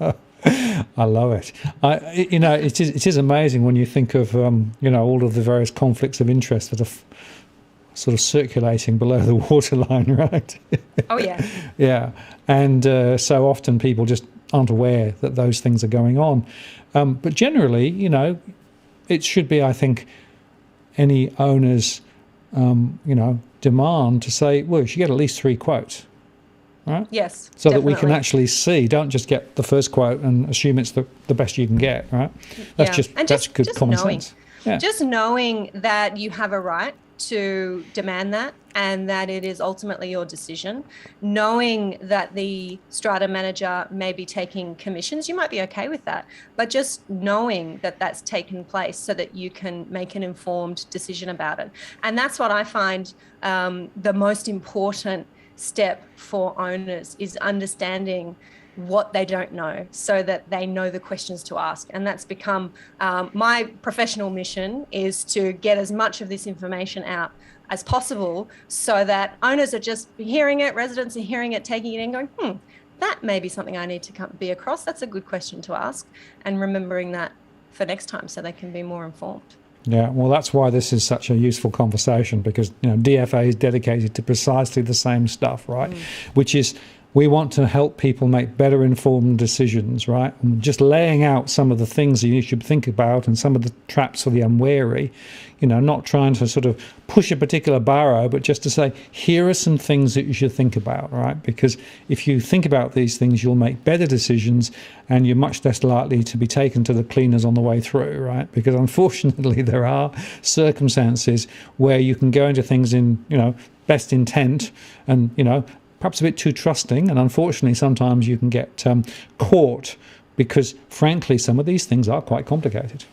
I love it. It is amazing when you think of, all of the various conflicts of interest that are sort of circulating below the waterline, right? Oh, yeah. Yeah. And so often people just aren't aware that those things are going on. But generally, it should be, I think, any owner's, demand to say, well, you should get at least 3 quotes, right? Yes, so definitely. that we can actually see, don't just get the first quote and assume it's the best you can get, right? That's that's good common sense. Yeah. Just knowing that you have a right to demand that, and that it is ultimately your decision. Knowing that the strata manager may be taking commissions, you might be okay with that, but just knowing that that's taken place so that you can make an informed decision about it. And that's what I find the most important step for owners is understanding what they don't know, so that they know the questions to ask. And that's become my professional mission, is to get as much of this information out as possible, so that owners are just hearing it, residents are hearing it, taking it in, going, that may be something I need to be across. That's a good question to ask, and remembering that for next time so they can be more informed. Yeah, well, that's why this is such a useful conversation, because DFA is dedicated to precisely the same stuff, right? Which is, we want to help people make better informed decisions, right? And just laying out some of the things that you should think about and some of the traps for the unwary, not trying to sort of push a particular barrow, but just to say, here are some things that you should think about, right? Because if you think about these things, you'll make better decisions, and you're much less likely to be taken to the cleaners on the way through, right? Because unfortunately, there are circumstances where you can go into things in, best intent and, perhaps a bit too trusting, and unfortunately sometimes you can get caught because, frankly, some of these things are quite complicated.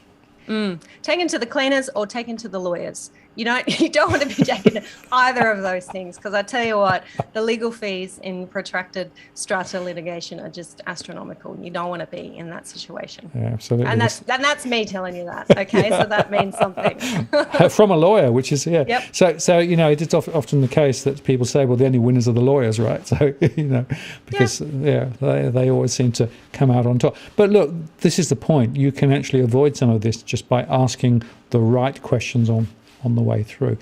Taken to the cleaners or taken to the lawyers. You don't want to be taken to either of those things, because I tell you what, the legal fees in protracted strata litigation are just astronomical. You don't want to be in that situation. Yeah, absolutely. And that's me telling you that. Okay, yeah. So that means something. From a lawyer, which is Yep. So it is often the case that people say, well, the only winners are the lawyers, right? So because they always seem to come out on top. But look, this is the point. You can actually avoid some of this just by asking the right questions on the way through.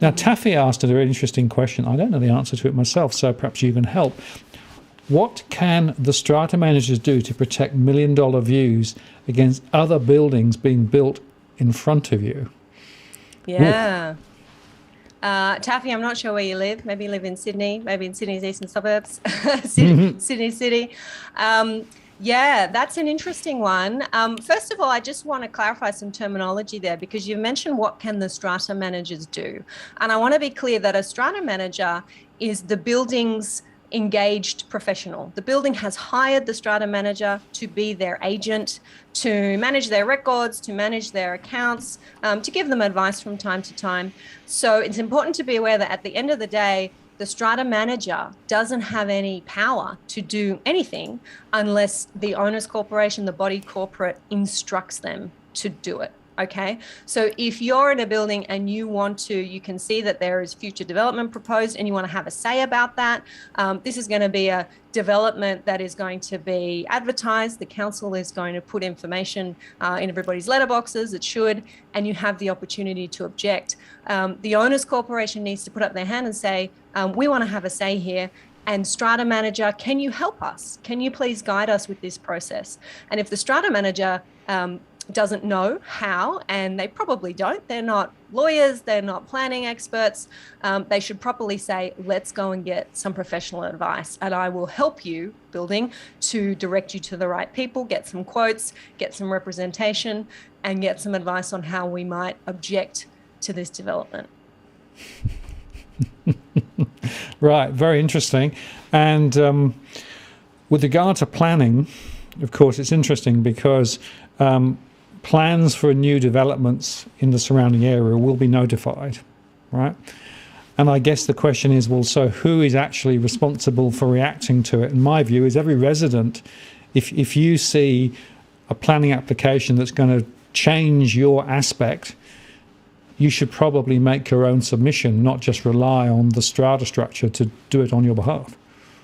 Now, Taffy asked a very interesting question. I don't know the answer to it myself, so perhaps you can help. What can the strata managers do to protect million-dollar views against other buildings being built in front of you? Yeah. Taffy, I'm not sure where you live. Maybe you live in Sydney, maybe in Sydney's eastern suburbs, Sydney City. Yeah, that's an interesting one. First of all, I just want to clarify some terminology there because you mentioned what can the strata managers do. And I want to be clear that a strata manager is the building's engaged professional. The building has hired the strata manager to be their agent, to manage their records, to manage their accounts, to give them advice from time to time. So it's important to be aware that at the end of the day, the strata manager doesn't have any power to do anything unless the owners corporation, the body corporate, instructs them to do it. Okay. So if you're in a building and you can see that there is future development proposed and you want to have a say about that, this is going to be a development that is going to be advertised. The council is going to put information in everybody's letterboxes. It should, and you have the opportunity to object. The owners corporation needs to put up their hand and say, we want to have a say here. And strata manager, can you help us? Can you please guide us with this process? And if the strata manager doesn't know how, and they probably don't, they're not lawyers, they're not planning experts, they should properly say, let's go and get some professional advice and I will help you, building, to direct you to the right people, get some quotes, get some representation, and get some advice on how we might object to this development. Right, very interesting. And with regard to planning, of course, it's interesting because plans for new developments in the surrounding area will be notified, right? And I guess the question is, well, so who is actually responsible for reacting to it? And my view is every resident, if you see a planning application that's going to change your aspect, you should probably make your own submission, not just rely on the strata structure to do it on your behalf.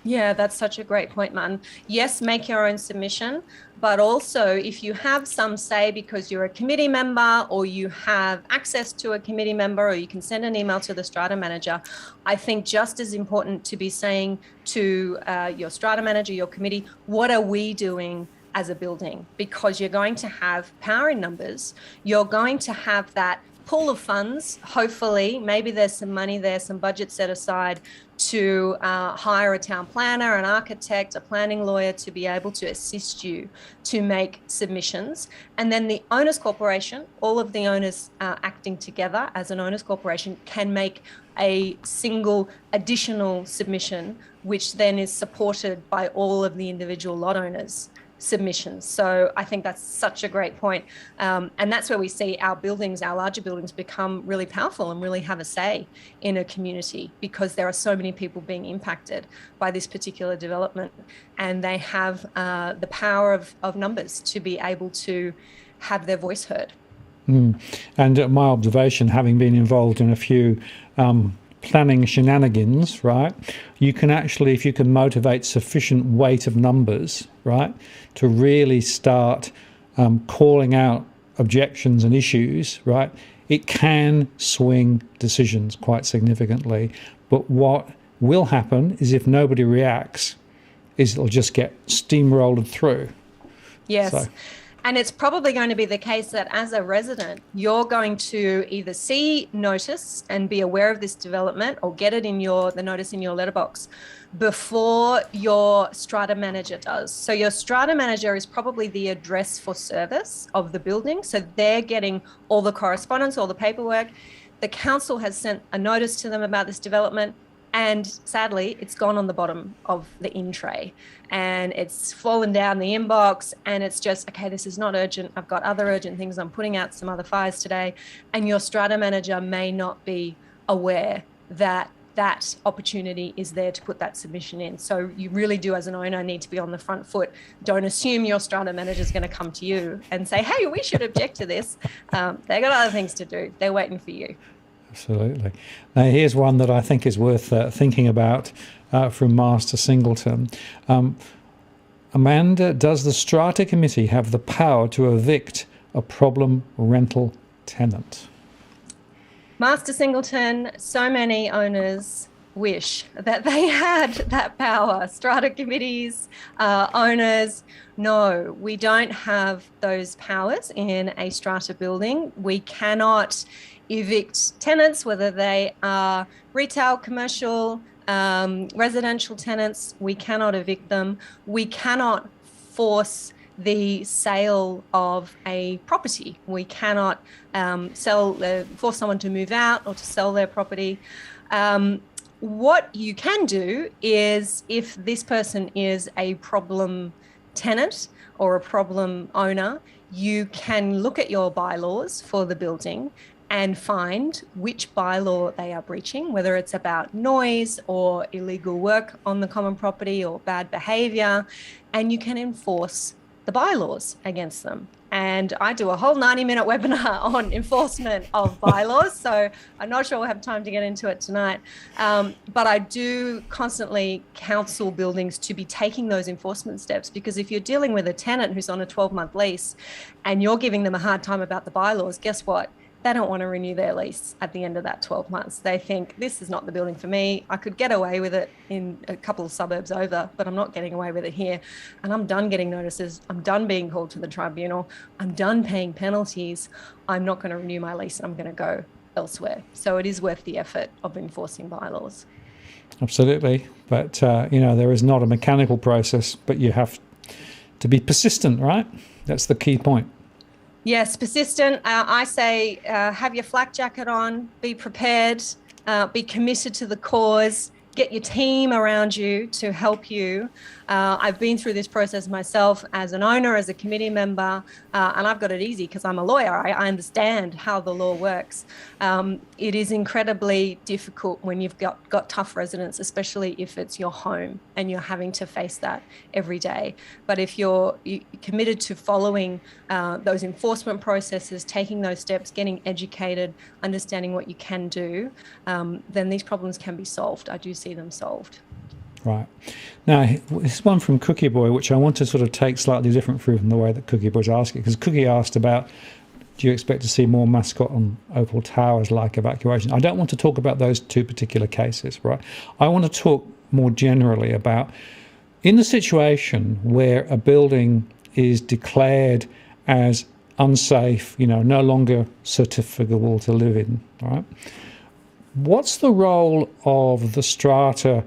Yeah, that's such a great point, Martin. Yes, make your own submission, but also if you have some say because you're a committee member or you have access to a committee member or you can send an email to the strata manager, I think just as important to be saying to your strata manager, your committee, what are we doing as a building? Because you're going to have power in numbers. You're going to have that pool of funds, hopefully, maybe there's some money there, some budget set aside to hire a town planner, an architect, a planning lawyer to be able to assist you to make submissions. And then the owners corporation, all of the owners acting together as an owners corporation, can make a single additional submission, which then is supported by all of the individual lot owners' submissions. So I think that's such a great point. And that's where we see our buildings, our larger buildings, become really powerful and really have a say in a community because there are so many people being impacted by this particular development. And they have the power of numbers to be able to have their voice heard. And my observation, having been involved in a few planning shenanigans, right, you can actually, if you can motivate sufficient weight of numbers, right, to really start calling out objections and issues, right, it can swing decisions quite significantly. But what will happen is if nobody reacts, is it'll just get steamrolled through. Yes. So. And it's probably going to be the case that as a resident, you're going to either see notice and be aware of this development or get it in the notice in your letterbox before your strata manager does. So your strata manager is probably the address for service of the building. So they're getting all the correspondence, all the paperwork. The council has sent a notice to them about this development. And sadly, it's gone on the bottom of the in tray and it's fallen down the inbox and it's just, okay, this is not urgent. I've got other urgent things. I'm putting out some other fires today. And your strata manager may not be aware that that opportunity is there to put that submission in. So you really do, as an owner, need to be on the front foot. Don't assume your strata manager is going to come to you and say, hey, we should object to this. They've got other things to do. They're waiting for you. Absolutely. Now, here's one that I think is worth thinking about from Master Singleton. Amanda, does the Strata Committee have the power to evict a problem rental tenant? Master Singleton, so many owners wish that they had that power. Strata committees, owners, no, we don't have those powers in a strata building. We cannot evict tenants, whether they are retail, commercial, residential tenants. We cannot evict them. We cannot force the sale of a property. We cannot force someone to move out or to sell their property. What you can do is, if this person is a problem tenant or a problem owner, you can look at your bylaws for the building and find which bylaw they are breaching, whether it's about noise or illegal work on the common property or bad behavior, and you can enforce the bylaws against them. And I do a whole 90-minute webinar on enforcement of bylaws, so I'm not sure we'll have time to get into it tonight. But I do constantly counsel buildings to be taking those enforcement steps, because if you're dealing with a tenant who's on a 12-month lease and you're giving them a hard time about the bylaws, guess what? They don't want to renew their lease at the end of that 12 months. They think, this is not the building for me. I could get away with it in a couple of suburbs over, but I'm not getting away with it here. And I'm done getting notices. I'm done being called to the tribunal. I'm done paying penalties. I'm not going to renew my lease. I'm going to go elsewhere. So it is worth the effort of enforcing bylaws. Absolutely. But, there is not a mechanical process, but you have to be persistent, right? That's the key point. Yes, persistent. I say have your flak jacket on, be prepared, be committed to the cause, get your team around you to help you. I've been through this process myself as an owner, as a committee member, and I've got it easy because I'm a lawyer. I understand how the law works. It is incredibly difficult when you've got tough residents, especially if it's your home and you're having to face that every day. But if you're committed to following those enforcement processes, taking those steps, getting educated, understanding what you can do, then these problems can be solved. I do see them solved. Right. Now, this one from Cookie Boy, which I want to sort of take slightly different from the way that Cookie Boy's asking, because Cookie asked about, do you expect to see more mascot on Opal Towers like evacuation? I don't want to talk about those two particular cases, right? I want to talk more generally about, in the situation where a building is declared as unsafe, no longer certificable to live in, right? What's the role of the Strata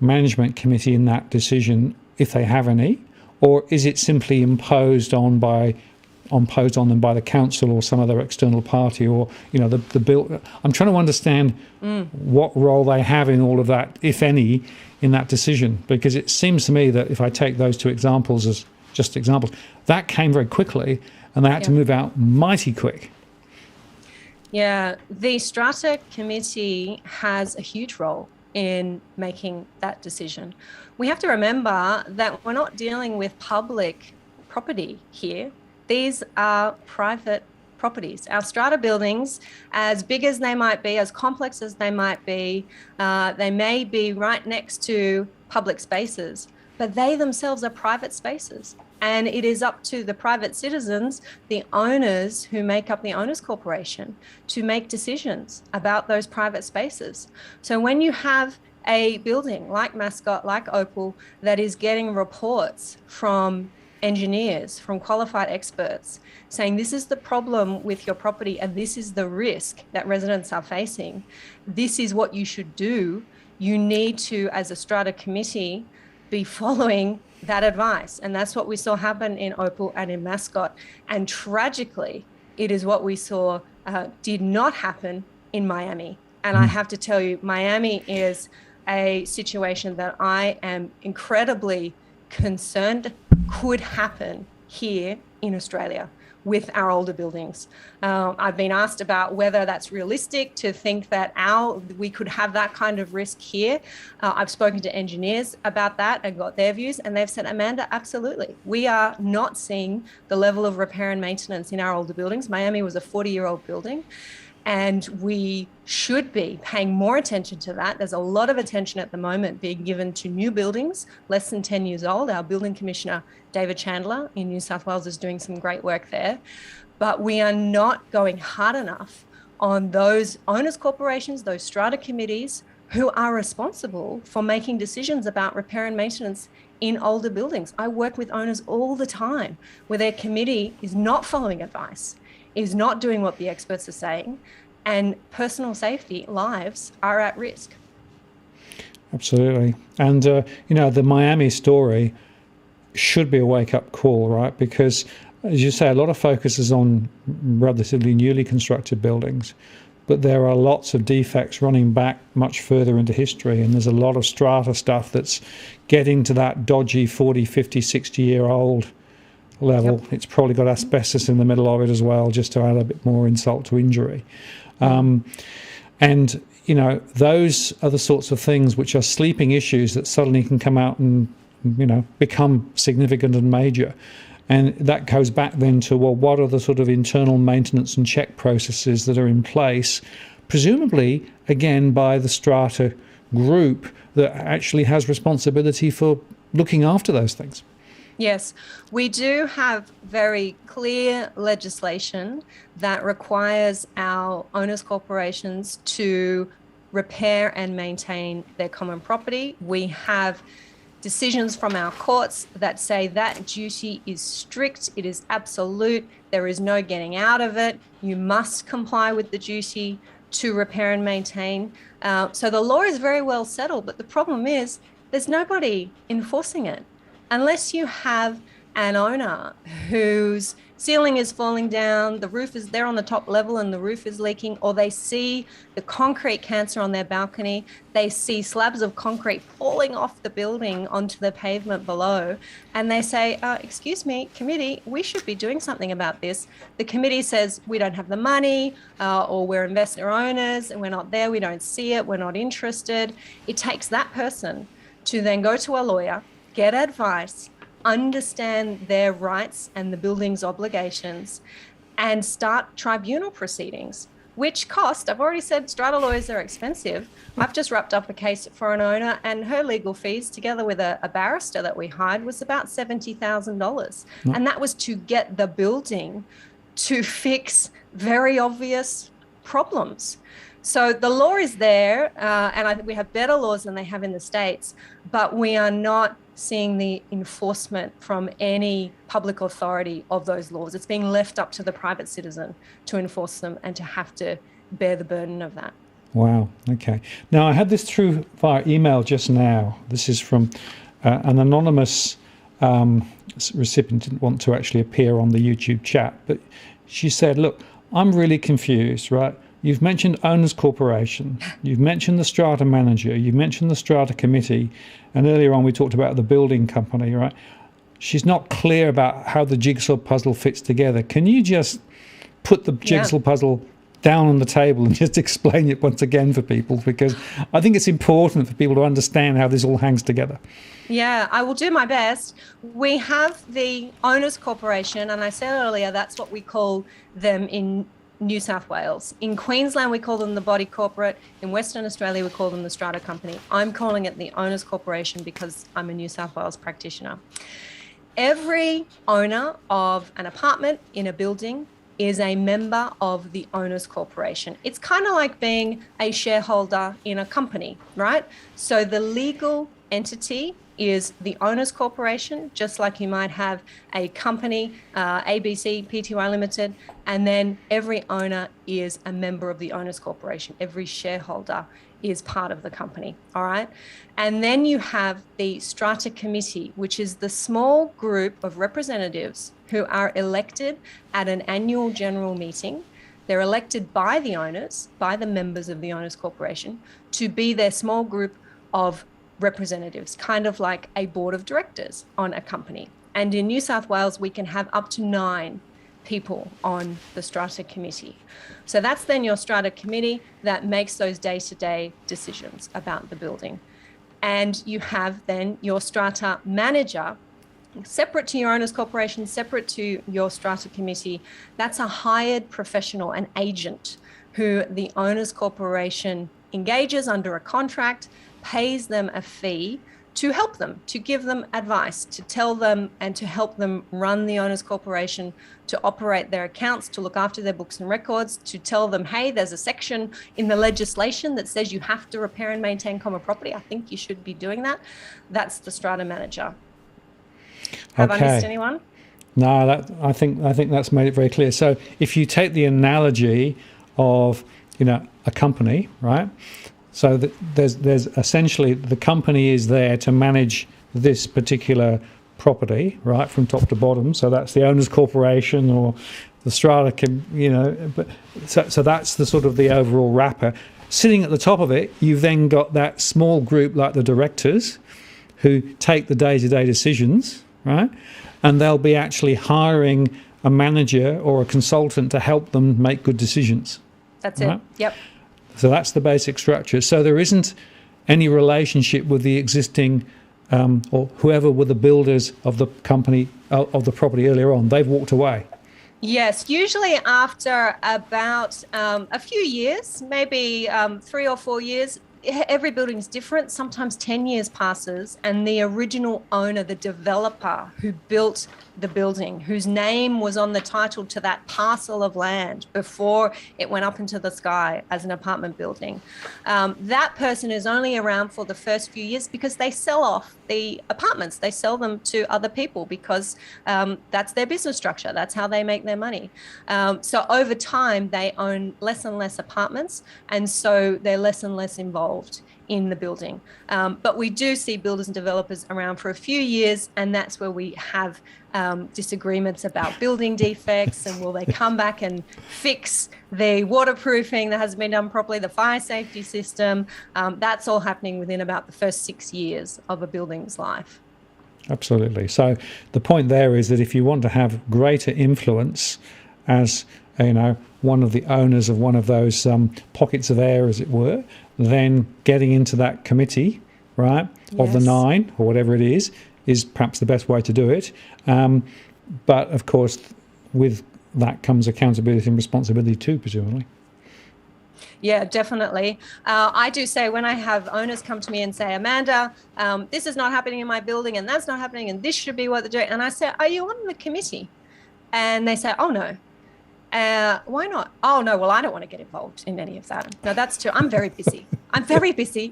management committee in that decision, if they have any, or is it simply imposed on them by the council or some other external party, or the bill? I'm trying to understand what role they have in all of that, if any, in that decision, because it seems to me that if I take those two examples as just examples, that came very quickly and they had to move out mighty quick. Yeah, the Strata committee has a huge role in making that decision. We have to remember that we're not dealing with public property here. These are private properties. Our strata buildings, as big as they might be, as complex as they might be, they may be right next to public spaces, but they themselves are private spaces. And it is up to the private citizens, the owners who make up the owners corporation, to make decisions about those private spaces. So when you have a building like Mascot, like Opal, that is getting reports from engineers, from qualified experts, saying this is the problem with your property and this is the risk that residents are facing, this is what you should do, you need to, as a strata committee, be following that advice. And that's what we saw happen in Opal and in Mascot. And tragically, it is what we saw did not happen in Miami. And I have to tell you, Miami is a situation that I am incredibly concerned could happen here in Australia with our older buildings. I've been asked about whether that's realistic to think that we could have that kind of risk here. I've spoken to engineers about that and got their views, and they've said, Amanda, absolutely. We are not seeing the level of repair and maintenance in our older buildings. Miami was a 40-year-old building, and we should be paying more attention to that. There's a lot of attention at the moment being given to new buildings, less than 10 years old. Our building commissioner, David Chandler in New South Wales, is doing some great work there. But we are not going hard enough on those owners corporations, those strata committees who are responsible for making decisions about repair and maintenance in older buildings. I work with owners all the time where their committee is not following advice, is not doing what the experts are saying, and personal safety, lives are at risk. Absolutely. And, the Miami story, should be a wake-up call, right? Because, as you say, a lot of focus is on relatively newly constructed buildings, but there are lots of defects running back much further into history, and there's a lot of strata stuff that's getting to that dodgy 40, 50, 60-year-old level. Yep. It's probably got asbestos in the middle of it as well, just to add a bit more insult to injury. And, you know, those are the sorts of things which are sleeping issues that suddenly can come out and, you know, become significant and major. And that goes back then to, well, what are the sort of internal maintenance and check processes that are in place, presumably, again, by the Strata group that actually has responsibility for looking after those things. Yes, we do have very clear legislation that requires our owners' corporations to repair and maintain their common property. We have decisions from our courts that say that duty is strict, it is absolute, there is no getting out of it. You must comply with the duty to repair and maintain. So the law is very well settled, but the problem is there's nobody enforcing it. Unless you have an owner whose ceiling is falling down, the roof is there on the top level and the roof is leaking, or they see the concrete cancer on their balcony, they see slabs of concrete falling off the building onto the pavement below, and they say, excuse me, committee, we should be doing something about this. The committee says, we don't have the money, or we're investor owners and we're not there, we don't see it, we're not interested. It takes that person to then go to a lawyer, get advice, understand their rights and the building's obligations, and start tribunal proceedings, which cost, I've already said strata lawyers are expensive. I've just wrapped up a case for an owner, and her legal fees, together with a barrister that we hired, was about $70,000. And that was to get the building to fix very obvious problems. So the law is there, and I think we have better laws than they have in the States, but we are not seeing the enforcement from any public authority of those laws. It's being left up to the private citizen to enforce them and to have to bear the burden of that. Wow. Okay. Now, I had this through via email just now. This is from an anonymous recipient, didn't want to actually appear on the YouTube chat, but she said, look, I'm really confused, right? You've mentioned owners corporation, you've mentioned the strata manager, you've mentioned the strata committee, and earlier on we talked about the building company, right? She's not clear about how the jigsaw puzzle fits together. Can you just put the jigsaw puzzle down on the table and just explain it once again for people? Because I think it's important for people to understand how this all hangs together. Yeah, I will do my best. We have the owners corporation, and I said earlier, that's what we call them in New South Wales. In Queensland, we call them the body corporate. In Western Australia, we call them the strata company. I'm calling it the owners corporation because I'm a New South Wales practitioner. Every owner of an apartment in a building is a member of the owners corporation. It's kind of like being a shareholder in a company, right? So the legal entity is the owners corporation, just like you might have a company, ABC, Pty Limited, and then every owner is a member of the owners corporation. Every shareholder is part of the company, all right? And then you have the strata committee, which is the small group of representatives who are elected at an annual general meeting. They're elected by the owners, by the members of the owners corporation, to be their small group of representatives, kind of like a board of directors on a company. And in New South Wales, we can have up to 9 people on the strata committee. So that's then your strata committee that makes those day-to-day decisions about the building. And you have then your strata manager, separate to your owners corporation, separate to your strata committee. That's a hired professional, an agent, who the owners corporation engages under a contract, pays them a fee to help them, to give them advice, to tell them and to help them run the owners corporation, to operate their accounts, to look after their books and records, to tell them, hey, there's a section in the legislation that says you have to repair and maintain common property. I think you should be doing that. That's the strata manager. Have I missed anyone? No, I think that's made it very clear. So if you take the analogy of, a company, right? So there's essentially the company is there to manage this particular property, right, from top to bottom. So that's the owner's corporation or the strata, but so that's the sort of the overall wrapper. Sitting at the top of it, you've then got that small group like the directors who take the day-to-day decisions, right? And they'll be actually hiring a manager or a consultant to help them make good decisions. That's right? it. Yep. So that's the basic structure. So there isn't any relationship with the existing or whoever were the builders of the company, of the property earlier on. They've walked away. Yes, usually after about a few years, maybe 3 or 4 years. Every building is different. Sometimes 10 years passes and the original owner, the developer who built the building, whose name was on the title to that parcel of land before it went up into the sky as an apartment building, that person is only around for the first few years because they sell off the apartments. They sell them to other people because that's their business structure. That's how they make their money. So over time, they own less and less apartments, and so they're less and less involved in the building. But we do see builders and developers around for a few years, and that's where we have disagreements about building defects and will they come back and fix the waterproofing that hasn't been done properly, the fire safety system. That's all happening within about the first 6 years of a building's life. Absolutely. So the point there is that if you want to have greater influence as one of the owners of one of those pockets of air, as it were, then getting into that committee, right, of the 9 or whatever it is perhaps the best way to do it. But of course, with that comes accountability and responsibility too, presumably. Yeah, definitely. I do say when I have owners come to me and say, Amanda, this is not happening in my building and that's not happening and this should be what they're doing. And I say, are you on the committee? And they say, oh, no. Why not? Oh, no, well, I don't want to get involved in any of that. No, that's true. I'm very busy.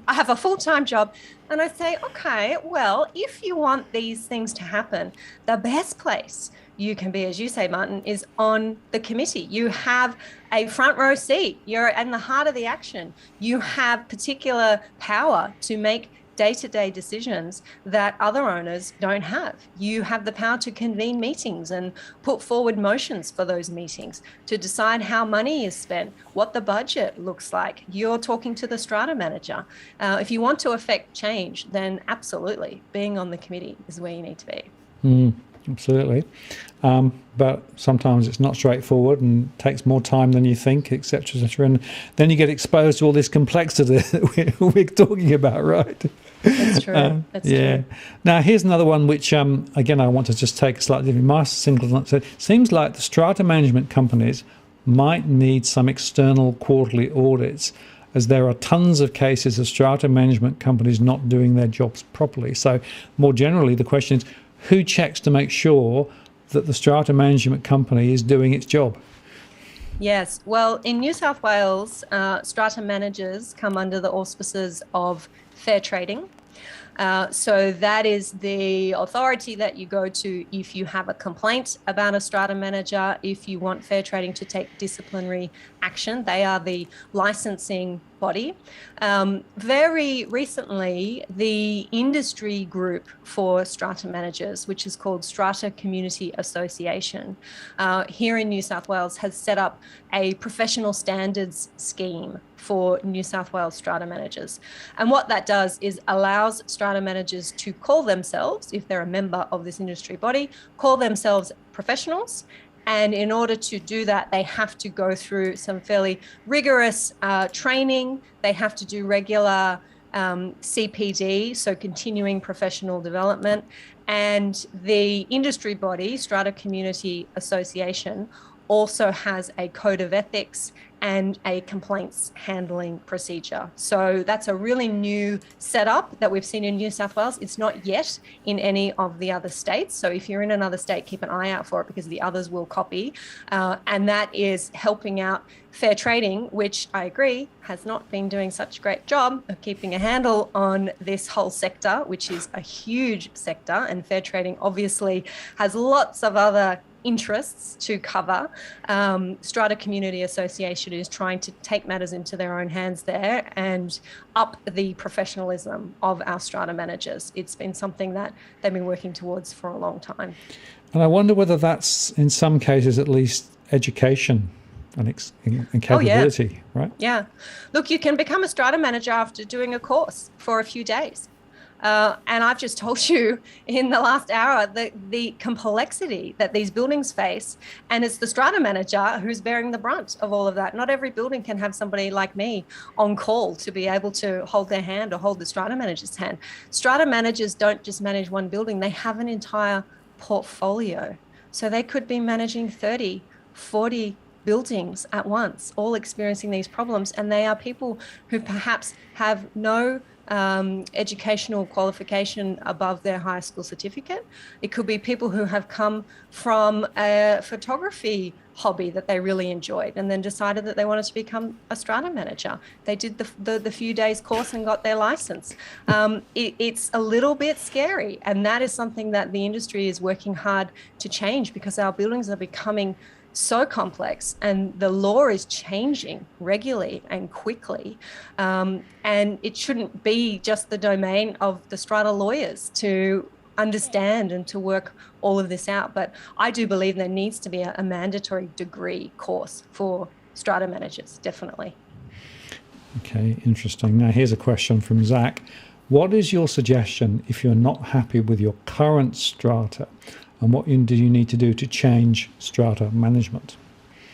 I have a full-time job. And I say, okay, well, if you want these things to happen, the best place you can be, as you say, Martin, is on the committee. You have a front row seat. You're in the heart of the action. You have particular power to make day-to-day decisions that other owners don't have. You have the power to convene meetings and put forward motions for those meetings, to decide how money is spent, what the budget looks like. You're talking to the strata manager. If you want to affect change, then absolutely, being on the committee is where you need to be. Absolutely. But sometimes it's not straightforward and takes more time than you think, etc., etc. And then you get exposed to all this complexity that we're talking about, right? That's true. That's true. Now, here's another one which, again, I want to just take a slightly different. Master Singleton said, seems like the strata management companies might need some external quarterly audits, as there are tons of cases of strata management companies not doing their jobs properly. So more generally, the question is, who checks to make sure that the strata management company is doing its job? Yes. Well, in New South Wales, strata managers come under the auspices of fair trading. So that is the authority that you go to if you have a complaint about a strata manager, if you want fair trading to take disciplinary action. They are the licensing body. Very recently, the industry group for strata managers, which is called Strata Community Association, here in New South Wales, has set up a professional standards scheme for New South Wales strata managers. And what that does is allows strata managers to call themselves, if they're a member of this industry body, call themselves professionals. And in order to do that, they have to go through some fairly rigorous training. They have to do regular CPD, so continuing professional development. And the industry body, Strata Community Association, also has a code of ethics and a complaints handling procedure. So that's a really new setup that we've seen in New South Wales. It's not yet in any of the other states. So if you're in another state, keep an eye out for it because the others will copy. And that is helping out fair trading, which I agree has not been doing such a great job of keeping a handle on this whole sector, which is a huge sector. And fair trading obviously has lots of other interests to cover. Strata Community Association is trying to take matters into their own hands there and up the professionalism of our strata managers. It's been something that they've been working towards for a long time. And I wonder whether that's, in some cases at least, education and capability, right? Yeah. Look, you can become a strata manager after doing a course for a few days. And I've just told you in the last hour the complexity that these buildings face. And it's the strata manager who's bearing the brunt of all of that. Not every building can have somebody like me on call to be able to hold their hand or hold the strata manager's hand. Strata managers don't just manage one building. They have an entire portfolio. So they could be managing 30, 40 buildings at once, all experiencing these problems. And they are people who perhaps have no educational qualification above their high school certificate. It could be people who have come from a photography hobby that they really enjoyed and then decided that they wanted to become a strata manager. They did the few days course and got their license. It's a little bit scary, and that is something that the industry is working hard to change, because our buildings are becoming so complex and the law is changing regularly and quickly, and it shouldn't be just the domain of the strata lawyers to understand and to work all of this out. But I do believe there needs to be a mandatory degree course for strata managers, definitely. Okay, interesting. Now here's a question from Zach. What is your suggestion if you're not happy with your current strata? And what do you need to do to change strata management?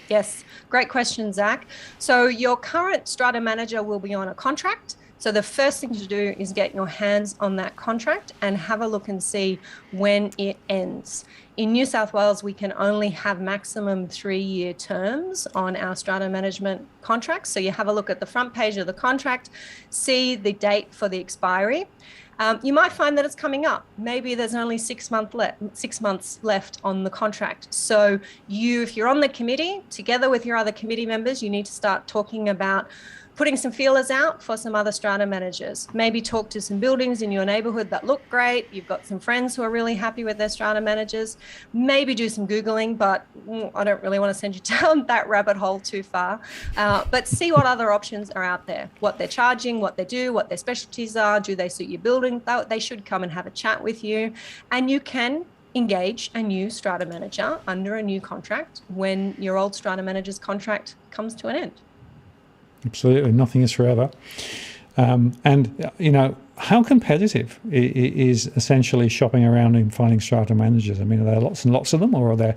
Yes, great question, Zach. So your current strata manager will be on a contract. So the first thing to do is get your hands on that contract and have a look and see when it ends. In New South Wales, we can only have maximum 3-year terms on our strata management contracts. So you have a look at the front page of the contract, see the date for the expiry. You might find that it's coming up. Maybe there's only 6 months left on the contract. So if you're on the committee, together with your other committee members, you need to start talking about putting some feelers out for some other strata managers. Maybe talk to some buildings in your neighborhood that look great. You've got some friends who are really happy with their strata managers. Maybe do some Googling, but I don't really want to send you down that rabbit hole too far. But see what other options are out there, what they're charging, what they do, what their specialties are. Do they suit your building? They should come and have a chat with you. And you can engage a new strata manager under a new contract when your old strata manager's contract comes to an end. Absolutely, nothing is forever. And, how competitive is essentially shopping around and finding strata managers? I mean, are there lots and lots of them, or are there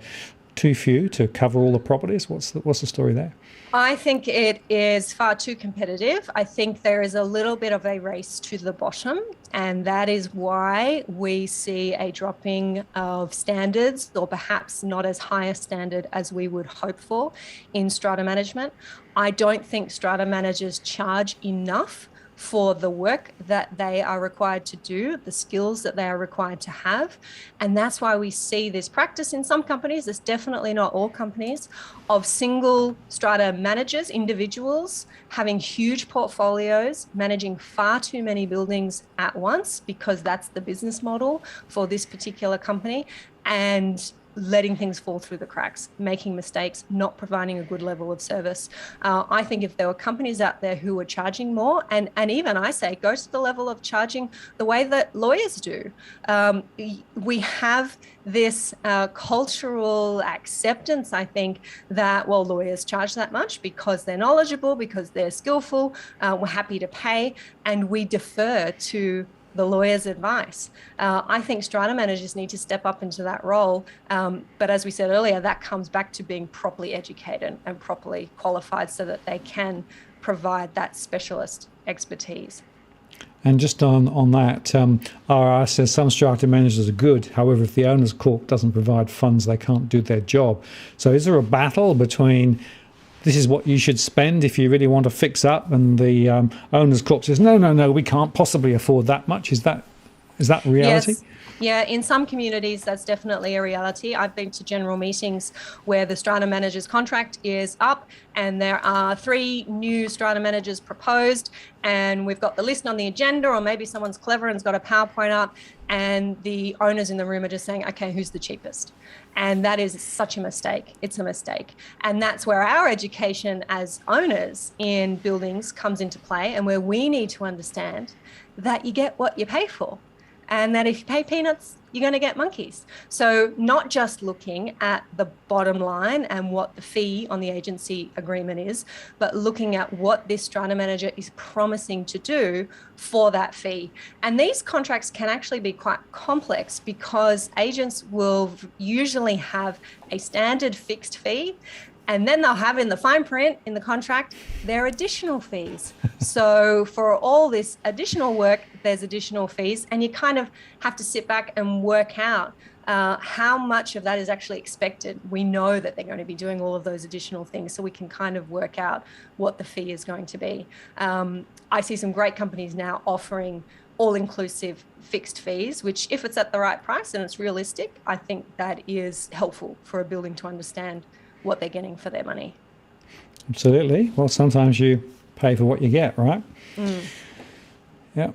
too few to cover all the properties? What's the story there? I think it is far too competitive. I think there is a little bit of a race to the bottom, and that is why we see a dropping of standards, or perhaps not as high a standard as we would hope for in strata management. I don't think strata managers charge enough for the work that they are required to do, the skills that they are required to have. And that's why we see this practice in some companies, it's definitely not all companies, of single strata managers, individuals, having huge portfolios, managing far too many buildings at once, because that's the business model for this particular company, and letting things fall through the cracks, making mistakes, not providing a good level of service. I think if there were companies out there who were charging more, and even I say, go to the level of charging the way that lawyers do. We have this cultural acceptance, I think, that, well, lawyers charge that much because they're knowledgeable, because they're skillful, we're happy to pay, and we defer to the lawyer's advice. I think strata managers need to step up into that role. But as we said earlier, that comes back to being properly educated and properly qualified so that they can provide that specialist expertise. And just on that, RR says some strata managers are good. However, if the owner's corp doesn't provide funds, they can't do their job. So is there a battle between this is what you should spend if you really want to fix up, and the owner's corp says, no, we can't possibly afford that much? Is that Is that reality? Yes. Yeah, in some communities, that's definitely a reality. I've been to general meetings where the strata manager's contract is up and there are 3 new strata managers proposed, and we've got the list on the agenda, or maybe someone's clever and's got a PowerPoint up, and the owners in the room are just saying, okay, who's the cheapest? And that is such a mistake. It's a mistake. And that's where our education as owners in buildings comes into play, and where we need to understand that you get what you pay for. And that if you pay peanuts, you're going to get monkeys. So not just looking at the bottom line and what the fee on the agency agreement is, but looking at what this strata manager is promising to do for that fee. And these contracts can actually be quite complex because agents will usually have a standard fixed fee, and then they'll have in the fine print in the contract their additional fees. So for all this additional work, there's additional fees, and you kind of have to sit back and work out how much of that is actually expected. We know that they're going to be doing all of those additional things, so we can kind of work out what the fee is going to be. I see some great companies now offering all-inclusive fixed fees, which if it's at the right price and it's realistic, I think that is helpful for a building to understand what they're getting for their money. Absolutely. Well, sometimes you pay for what you get, right? Yeah.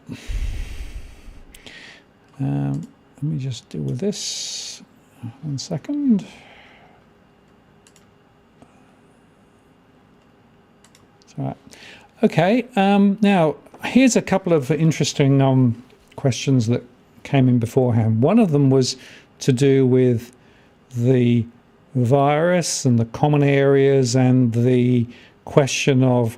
Let me just deal with this. 1 second. That's all right. Okay. Now, here's a couple of interesting questions that came in beforehand. One of them was to do with the virus and the common areas and the question of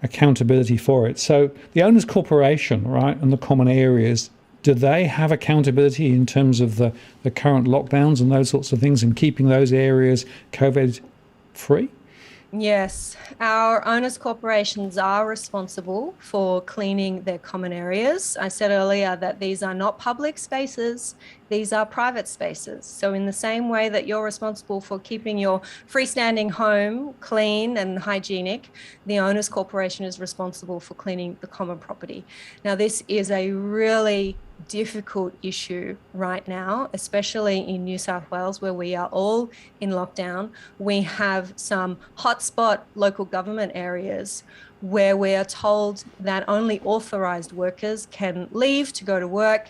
accountability for it. So the owners corporation, right, and the common areas, do they have accountability in terms of the current lockdowns and those sorts of things and keeping those areas COVID free? Yes, our owners corporations are responsible for cleaning their common areas. I said earlier that these are not public spaces, these are private spaces. So in the same way that you're responsible for keeping your freestanding home clean and hygienic, the owners corporation is responsible for cleaning the common property. Now, this is a really difficult issue right now, especially in New South Wales, where we are all in lockdown. We have some hotspot local government areas where we are told that only authorised workers can leave to go to work,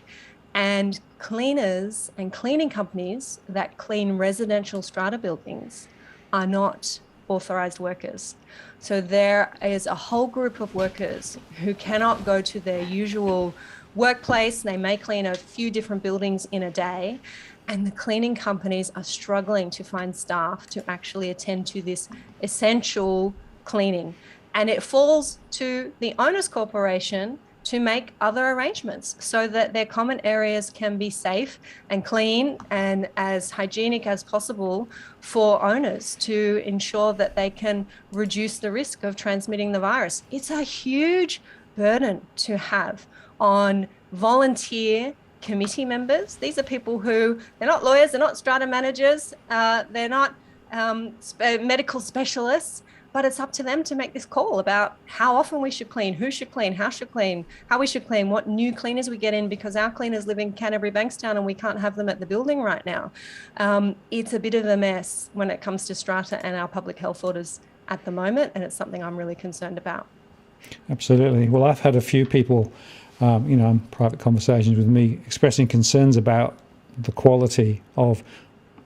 and cleaners and cleaning companies that clean residential strata buildings are not authorised workers. So there is a whole group of workers who cannot go to their usual workplace. They may clean a few different buildings in a day, and the cleaning companies are struggling to find staff to actually attend to this essential cleaning. And it falls to the owners corporation to make other arrangements so that their common areas can be safe and clean and as hygienic as possible for owners, to ensure that they can reduce the risk of transmitting the virus. It's a huge burden to have on volunteer committee members. These are people who, they're not lawyers, they're not strata managers, they're not medical specialists, but it's up to them to make this call about how often we should clean, who should clean, how we should clean, what new cleaners we get in, because our cleaners live in Canterbury Bankstown and we can't have them at the building right now. It's a bit of a mess when it comes to strata and our public health orders at the moment, and it's something I'm really concerned about. Absolutely. Well, I've had a few people, in private conversations with me, expressing concerns about the quality of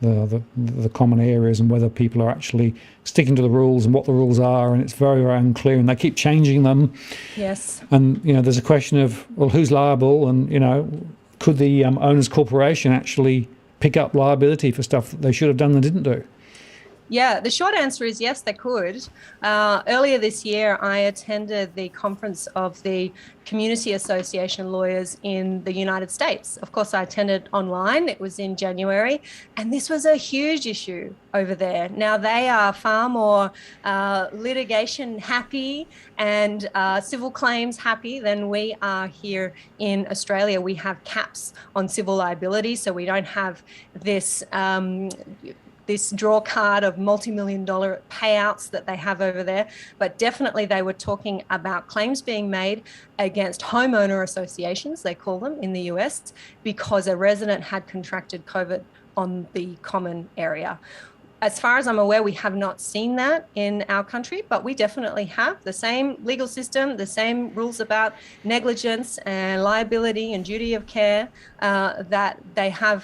the common areas and whether people are actually sticking to the rules and what the rules are, and it's very, very unclear, and they keep changing them. Yes. And there's a question of, well, who's liable, and could the owners corporation actually pick up liability for stuff that they should have done and didn't do? Yeah, the short answer is yes, they could. Earlier this year, I attended the conference of the Community Association lawyers in the United States. Of course, I attended online. It was in January, and this was a huge issue over there. Now, they are far more litigation happy and civil claims happy than we are here in Australia. We have caps on civil liability, so we don't have this this draw card of multi-million-dollar payouts that they have over there, but definitely they were talking about claims being made against homeowner associations, they call them in the US, because a resident had contracted COVID on the common area. As far as I'm aware, we have not seen that in our country, but we definitely have the same legal system, the same rules about negligence and liability and duty of care that they have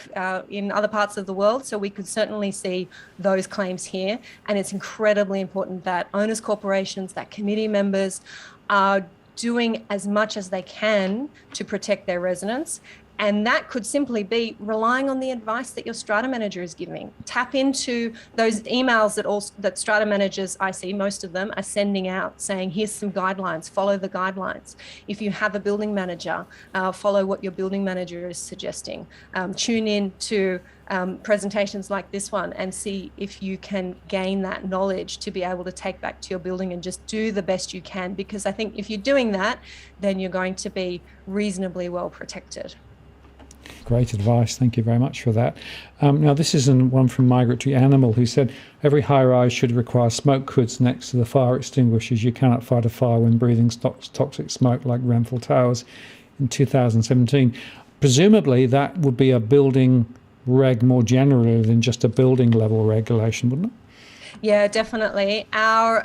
in other parts of the world. So we could certainly see those claims here. And it's incredibly important that owners corporations, that committee members are doing as much as they can to protect their residents. And that could simply be relying on the advice that your strata manager is giving. Tap into those emails that strata managers, I see most of them, are sending out saying, here's some guidelines, follow the guidelines. If you have a building manager, follow what your building manager is suggesting. Tune in to presentations like this one and see if you can gain that knowledge to be able to take back to your building and just do the best you can. Because I think if you're doing that, then you're going to be reasonably well protected. Great advice. Thank you very much for that. Now, this is one from Migratory Animal, who said, every high-rise should require smoke hoods next to the fire extinguishers. You cannot fight a fire when breathing toxic smoke like Grenfell Towers in 2017. Presumably, that would be a building reg more generally than just a building level regulation, wouldn't it? Yeah, definitely. Our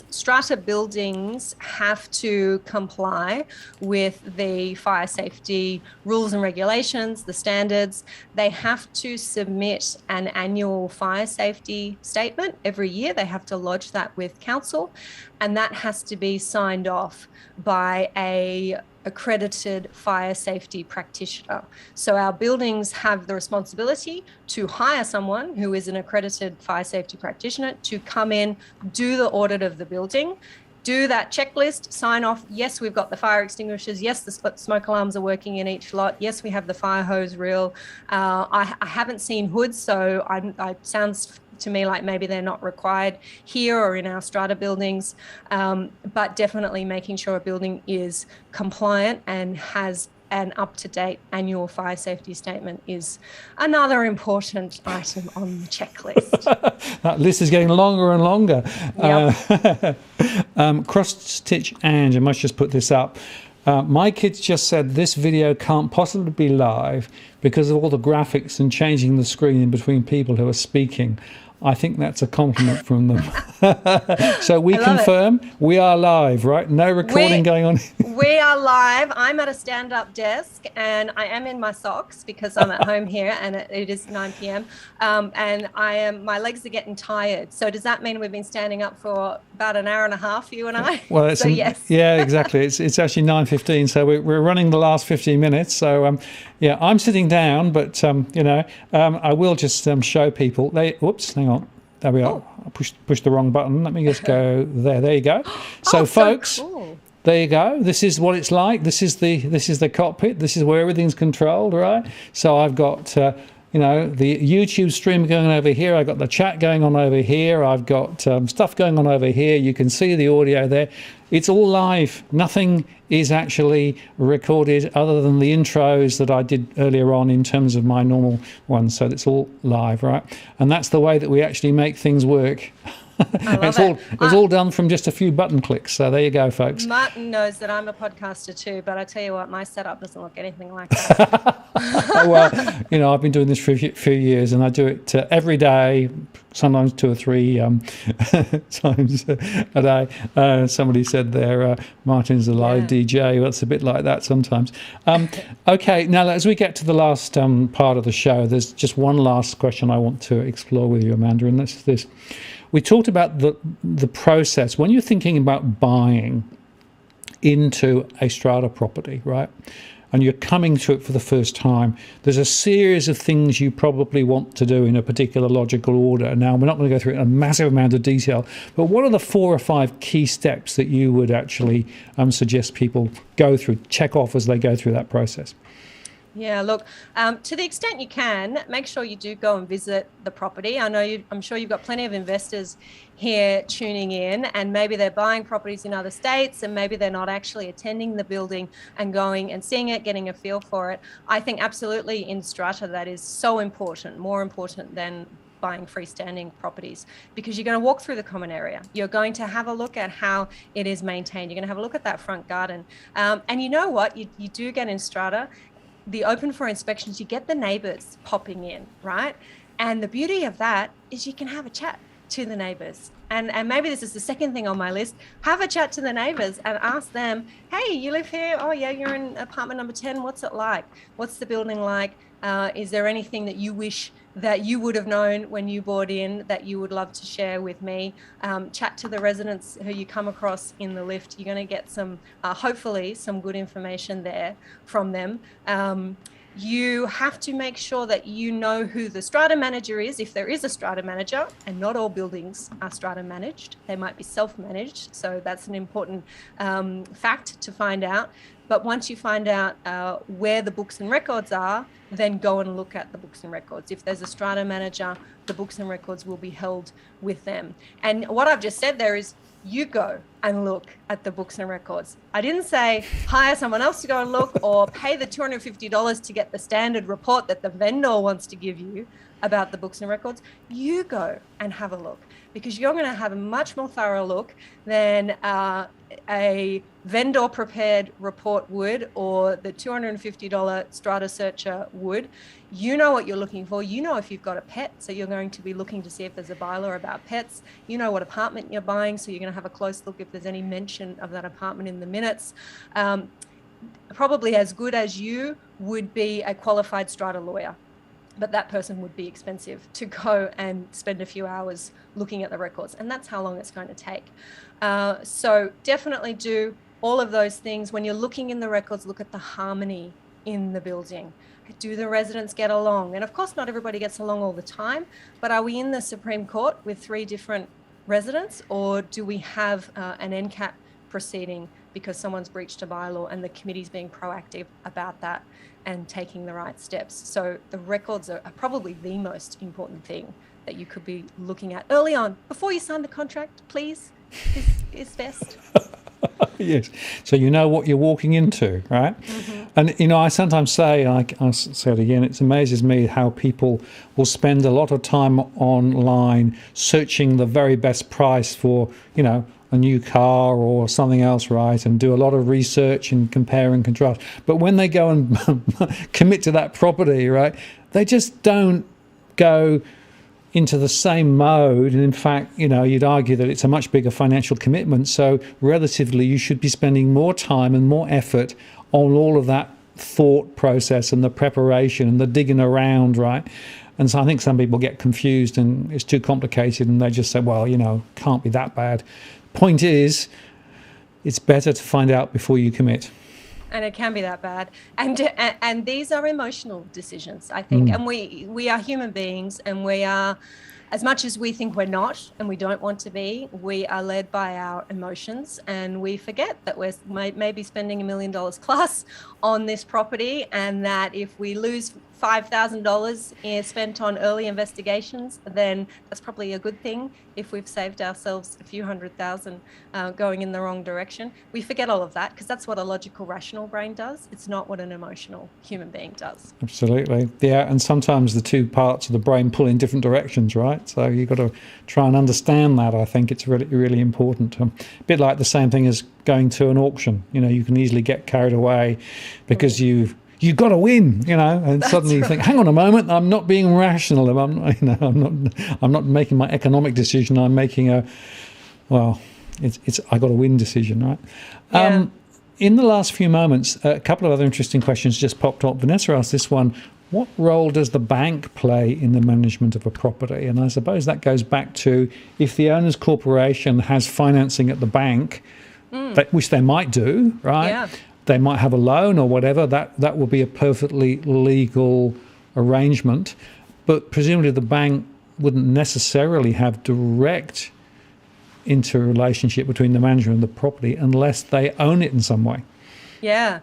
strata buildings have to comply with the fire safety rules and regulations, the standards. They have to submit an annual fire safety statement every year. They have to lodge that with council, and that has to be signed off by a accredited fire safety practitioner. So our buildings have the responsibility to hire someone who is an accredited fire safety practitioner to come in, do the audit of the building, do that checklist, sign off, yes, we've got the fire extinguishers, yes, the smoke alarms are working in each lot, yes, we have the fire hose reel. I haven't seen hoods, so it sounds to me like maybe they're not required here or in our strata buildings, but definitely making sure a building is compliant and has an up-to-date annual fire safety statement is another important item on the checklist. That list is getting longer and longer. Yep. Cross-stitch Ange, I must just put this up. My kids just said this video can't possibly be live because of all the graphics and changing the screen in between people who are speaking. I think that's a compliment from them. So we confirm we are live, right? No recording going on. We are live. I'm at a stand-up desk and I am in my socks because I'm at home here and it is 9 p.m. And my legs are getting tired. So does that mean we've been standing up for about an hour and a half, you and I? Well, so yes. Yeah, exactly. It's actually 9:15, so we're running the last 15 minutes. So yeah, I'm sitting down, but I will just show people. Whoops, hang on. There we are. I pushed the wrong button. Let me just go there. There you go. So folks, cool. There you go. This is what it's like. This is the cockpit. This is where everything's controlled, right? So I've got the YouTube stream going over here. I've got the chat going on over here. I've got stuff going on over here. You can see the audio there. It's all live. Nothing is actually recorded other than the intros that I did earlier on in terms of my normal ones. So it's all live, right? And that's the way that we actually make things work. It's all done from just a few button clicks. So there you go, folks. Martin knows that I'm a podcaster too, but I tell you what, my setup doesn't look anything like that. Well, I've been doing this for a few years, and I do it every day, sometimes 2 or 3 times a day. Somebody said there, Martin's a live DJ. Well, it's a bit like that sometimes. Okay, now as we get to the last part of the show, there's just one last question I want to explore with you, Amanda, and that's this. We talked about the process. When you're thinking about buying into a strata property, right, and you're coming to it for the first time, there's a series of things you probably want to do in a particular logical order. Now, we're not going to go through it in a massive amount of detail, but what are the 4 or 5 key steps that you would actually suggest people go through, check off as they go through that process? Yeah, look, to the extent you can, make sure you do go and visit the property. I'm sure you've got plenty of investors here tuning in, and maybe they're buying properties in other states and maybe they're not actually attending the building and going and seeing it, getting a feel for it. I think absolutely in strata that is so important, more important than buying freestanding properties, because you're going to walk through the common area. You're going to have a look at how it is maintained. You're going to have a look at that front garden. And you know what? You do get in Strata, the open for inspections, you get the neighbours popping in, right? And the beauty of that is you can have a chat to the neighbours. And maybe this is the second thing on my list. Have a chat to the neighbours and ask them, hey, you live here? Oh, yeah, you're in apartment number 10. What's it like? What's the building like? Is there anything that you wish that you would have known when you bought in that you would love to share with me? Chat to the residents who you come across in the lift. You're going to get some, hopefully, some good information there from them. You have to make sure that you know who the strata manager is, if there is a strata manager, and not all buildings are strata managed. They might be self-managed, so that's an important fact to find out. But once you find out where the books and records are, then go and look at the books and records. If there's a strata manager, the books and records will be held with them. And what I've just said there is, you go and look at the books and records. I didn't say hire someone else to go and look or pay the $250 to get the standard report that the vendor wants to give you about the books and records. You go and have a look, because you're going to have a much more thorough look than a vendor prepared report would, or the $250 strata searcher would. You know what you're looking for. You know if you've got a pet, so you're going to be looking to see if there's a bylaw about pets. You know what apartment you're buying, so you're going to have a close look if there's any mention of that apartment in the minutes. Probably as good as you would be a qualified strata lawyer, but that person would be expensive to go and spend a few hours looking at the records, and that's how long it's going to take. So definitely do all of those things. When you're looking in the records, look at the harmony in the building. Do the residents get along? And of course, not everybody gets along all the time, but are we in the Supreme Court with 3 different residents, or do we have an NCAT proceeding because someone's breached a bylaw and the committee's being proactive about that and taking the right steps? So the records are probably the most important thing that you could be looking at early on. Before you sign the contract, please, is best. Yes. So you know what you're walking into, right? Mm-hmm. And, you know, I sometimes say, I'll say it again, it amazes me how people will spend a lot of time online searching the very best price for, you know, a new car or something else, right? And do a lot of research and compare and contrast. But when they go and commit to that property, right, they just don't go into the same mode. And in fact, you know, you'd argue that it's a much bigger financial commitment. So relatively, you should be spending more time and more effort on all of that thought process and the preparation and the digging around, right? And so I think some people get confused and it's too complicated and they just say, well, you know, can't be that bad. Point is, it's better to find out before you commit. And it can be that bad. And these are emotional decisions, I think. And we are human beings, and we are, as much as we think we're not and we don't want to be, we are led by our emotions, and we forget that we're maybe spending $1 million plus on this property, and that if we lose $5,000 spent on early investigations, then that's probably a good thing. If we've saved ourselves a few $100,000 going in the wrong direction, we forget all of that, because that's what a logical, rational brain does. It's not what an emotional human being does. Absolutely. Yeah, and sometimes the two parts of the brain pull in different directions, right? So you've got to try and understand that. I think it's really, really important. A bit like the same thing as going to an auction. You know, you can easily get carried away because you've got to win, you know, and suddenly you think, hang on a moment, I'm not being rational. I'm not making my economic decision. I'm making I got to win decision, right? Yeah. In the last few moments, a couple of other interesting questions just popped up. Vanessa asked this one: what role does the bank play in the management of a property? And I suppose that goes back to, if the owner's corporation has financing at the bank, which they might do, right? Yeah. They might have a loan or whatever, that will be a perfectly legal arrangement. But presumably the bank wouldn't necessarily have direct interrelationship between the manager and the property unless they own it in some way. Yeah.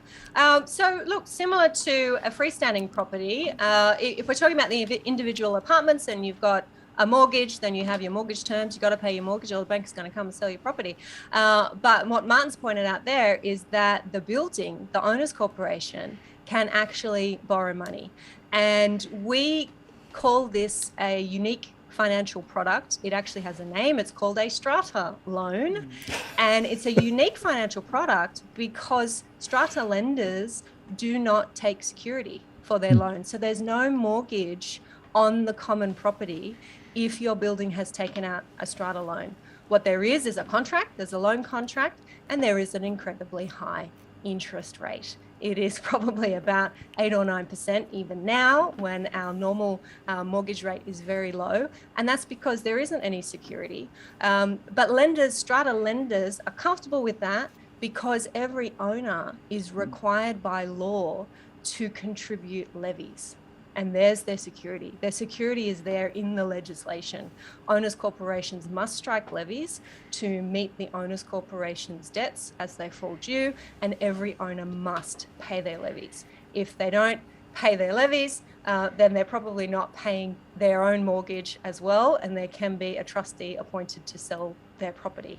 So look, similar to a freestanding property, if we're talking about the individual apartments and you've got a mortgage, then you have your mortgage terms, you've got to pay your mortgage, or the bank's going to come and sell your property. But what Martin's pointed out there is that the building, the owner's corporation, can actually borrow money. And we call this a unique financial product. It actually has a name. It's called a strata loan. And it's a unique financial product because strata lenders do not take security for their loan. So there's no mortgage on the common property if your building has taken out a strata loan. What there is a contract, there's a loan contract, and there is an incredibly high interest rate. It is probably about 8 or 9% even now, when our normal mortgage rate is very low. And that's because there isn't any security. But lenders, strata lenders, are comfortable with that because every owner is required by law to contribute levies. And there's their security. Their security is there in the legislation. Owners' corporations must strike levies to meet the owners' corporation's debts as they fall due, and every owner must pay their levies. If they don't pay their levies, then they're probably not paying their own mortgage as well, and there can be a trustee appointed to sell their property.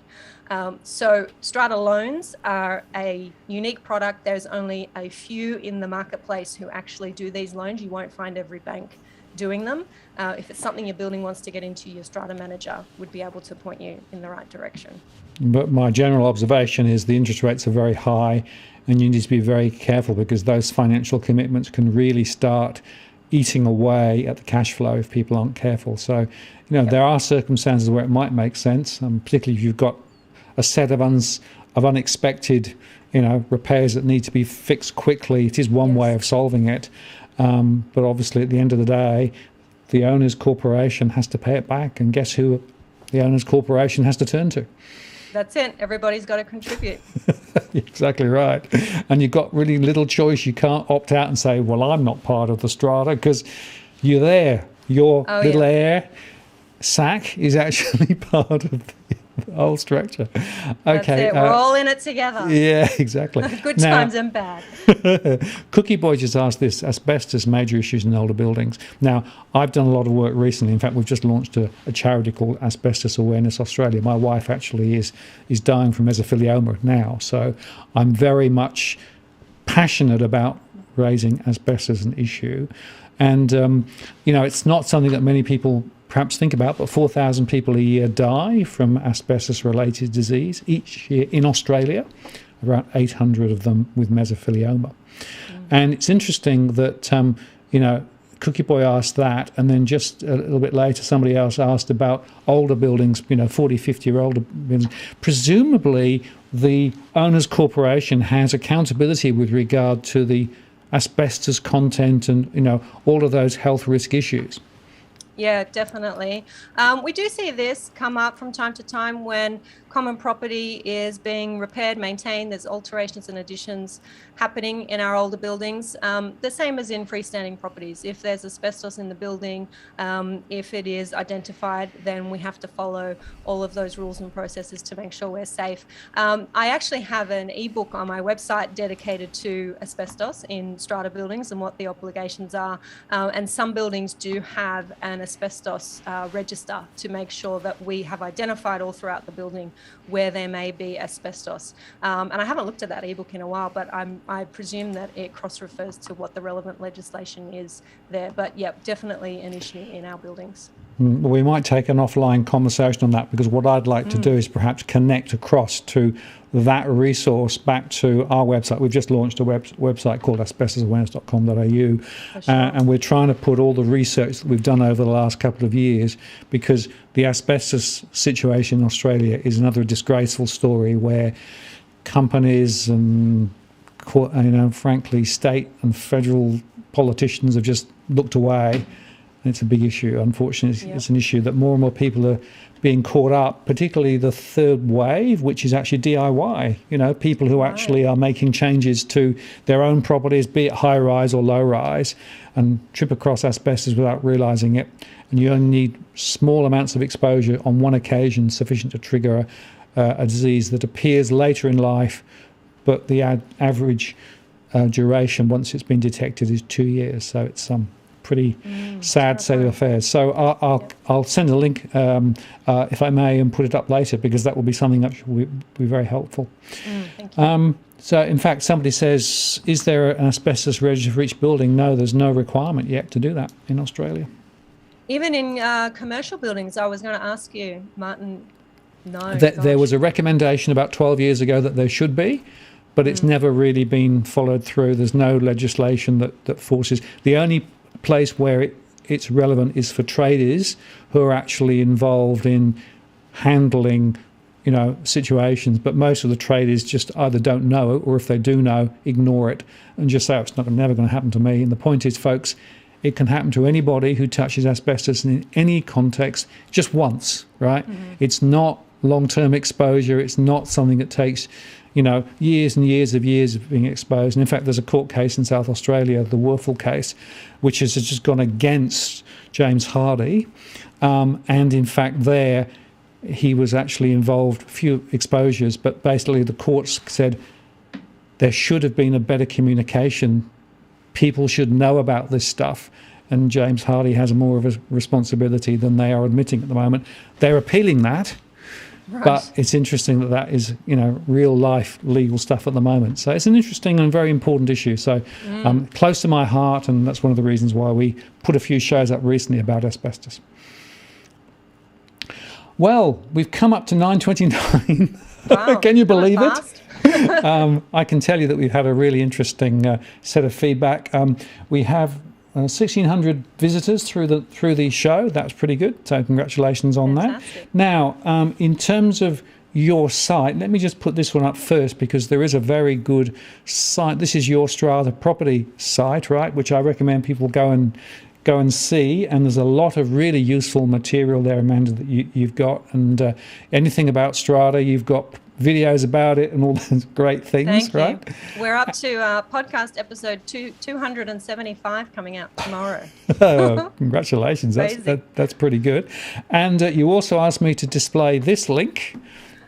So strata loans are a unique product. There's only a few in the marketplace who actually do these loans. You won't find every bank doing them. If it's something your building wants to get into, your strata manager would be able to point you in the right direction. But my general observation is the interest rates are very high, and you need to be very careful because those financial commitments can really start eating away at the cash flow if people aren't careful. So, there are circumstances where it might make sense, particularly if you've got a set of unexpected, repairs that need to be fixed quickly. It is one way of solving it. But obviously, at the end of the day, the owner's corporation has to pay it back. And guess who the owner's corporation has to turn to? That's it. Everybody's got to contribute. Exactly right. And you've got really little choice. You can't opt out and say, well, I'm not part of the strata, because you're there. Your little air sack is actually part of the whole structure. That's it. We're all in it together. Yeah, exactly. Good times and bad. Cookie Boy just asked this: asbestos, major issues in older buildings. Now, I've done a lot of work recently. In fact, we've just launched a charity called Asbestos Awareness Australia. My wife actually is dying from mesothelioma now, so I'm very much passionate about raising asbestos as an issue. And it's not something that many people perhaps think about, but 4,000 people a year die from asbestos-related disease each year in Australia, around 800 of them with mesothelioma. And it's interesting that, Cookie Boy asked that, and then just a little bit later, somebody else asked about older buildings, 40, 50-year-old buildings. Presumably, the owner's corporation has accountability with regard to the asbestos content and, all of those health risk issues. Yeah, definitely. We do see this come up from time to time when common property is being repaired, maintained. There's alterations and additions happening in our older buildings. The same as in freestanding properties. If there's asbestos in the building, if it is identified, then we have to follow all of those rules and processes to make sure we're safe. I actually have an ebook on my website dedicated to asbestos in strata buildings and what the obligations are. And some buildings do have an asbestos register to make sure that we have identified all throughout the building where there may be asbestos. And I haven't looked at that ebook in a while, but I presume that it cross-refers to what the relevant legislation is there. But yeah, definitely an issue in our buildings. We might take an offline conversation on that, because what I'd like to do is perhaps connect across to that resource back to our website. We've just launched a website called asbestosawareness.com.au, and we're trying to put all the research that we've done over the last couple of years, because the asbestos situation in Australia is another disgraceful story where companies and, frankly, state and federal politicians have just looked away. It's a big issue. Unfortunately, it's an issue that more and more people are being caught up, particularly the third wave, which is actually DIY. People who actually are making changes to their own properties, be it high rise or low rise, and trip across asbestos without realising it. And you only need small amounts of exposure on one occasion sufficient to trigger a disease that appears later in life, but the average duration once it's been detected is 2 years. So it's pretty sad state of affairs. So I'll send a link, if I may, and put it up later, because that will be something that will be very helpful. Thank you. So, in fact, somebody says, is there an asbestos register for each building? No, there's no requirement yet to do that in Australia. Even in commercial buildings, I was going to ask you, Martin. No, There was a recommendation about 12 years ago that there should be, but it's never really been followed through. There's no legislation that forces. The only place where it's relevant is for traders who are actually involved in handling, situations. But most of the traders just either don't know it, or if they do know, ignore it and just say, oh, it's never going to happen to me. And the point is, folks, it can happen to anybody who touches asbestos in any context just once, right? It's not long-term exposure. It's not something that takes, years and years of being exposed. And in fact, there's a court case in South Australia, the Werfel case, which has just gone against James Hardy. And in fact, there he was actually involved, few exposures, but basically the courts said there should have been a better communication. People should know about this stuff. And James Hardy has more of a responsibility than they are admitting at the moment. They're appealing that. Right. But it's interesting that is, real life legal stuff at the moment. So it's an interesting and very important issue. So close to my heart, and that's one of the reasons why we put a few shows up recently about asbestos. Well, we've come up to 9:29. Wow. Can you believe it? I can tell you that we've had a really interesting set of feedback. We have 1,600 visitors through the show. That's pretty good. So congratulations on Fantastic. That. Now, in terms of your site, let me just put this one up first because there is a very good site. This is your Strata property site, right? Which I recommend people go and see. And there's a lot of really useful material there, Amanda, that you've got. And anything about Strata, you've got videos about it and all those great things. Thank right? You. We're up to podcast episode 275 coming out tomorrow. Oh, congratulations. That's pretty good. And you also asked me to display this link,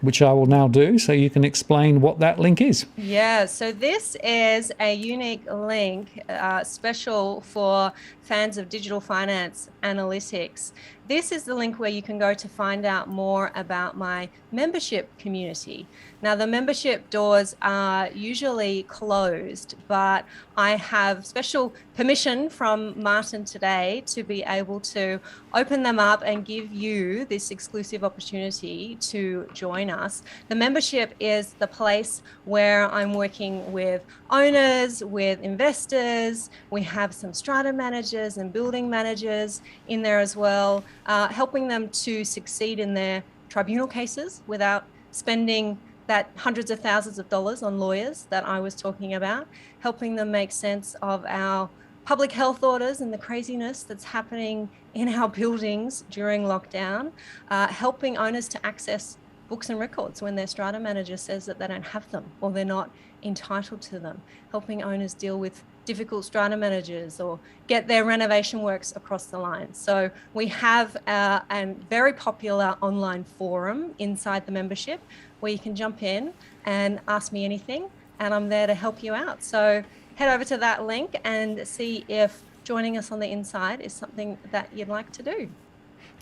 which I will now do, so you can explain what that link is. Yeah, so this is a unique link special for fans of digital finance analytics. This is the link where you can go to find out more about my membership community. Now, the membership doors are usually closed, but I have special permission from Martin today to be able to open them up and give you this exclusive opportunity to join us. The membership is the place where I'm working with owners, with investors. We have some strata managers and building managers in there as well, helping them to succeed in their tribunal cases without spending that hundreds of thousands of dollars on lawyers that I was talking about, helping them make sense of our public health orders and the craziness that's happening in our buildings during lockdown, helping owners to access books and records when their strata manager says that they don't have them or they're not entitled to them, helping owners deal with difficult strata managers or get their renovation works across the line. So we have a very popular online forum inside the membership where you can jump in and ask me anything, and I'm there to help you out. So head over to that link and see if joining us on the inside is something that you'd like to do.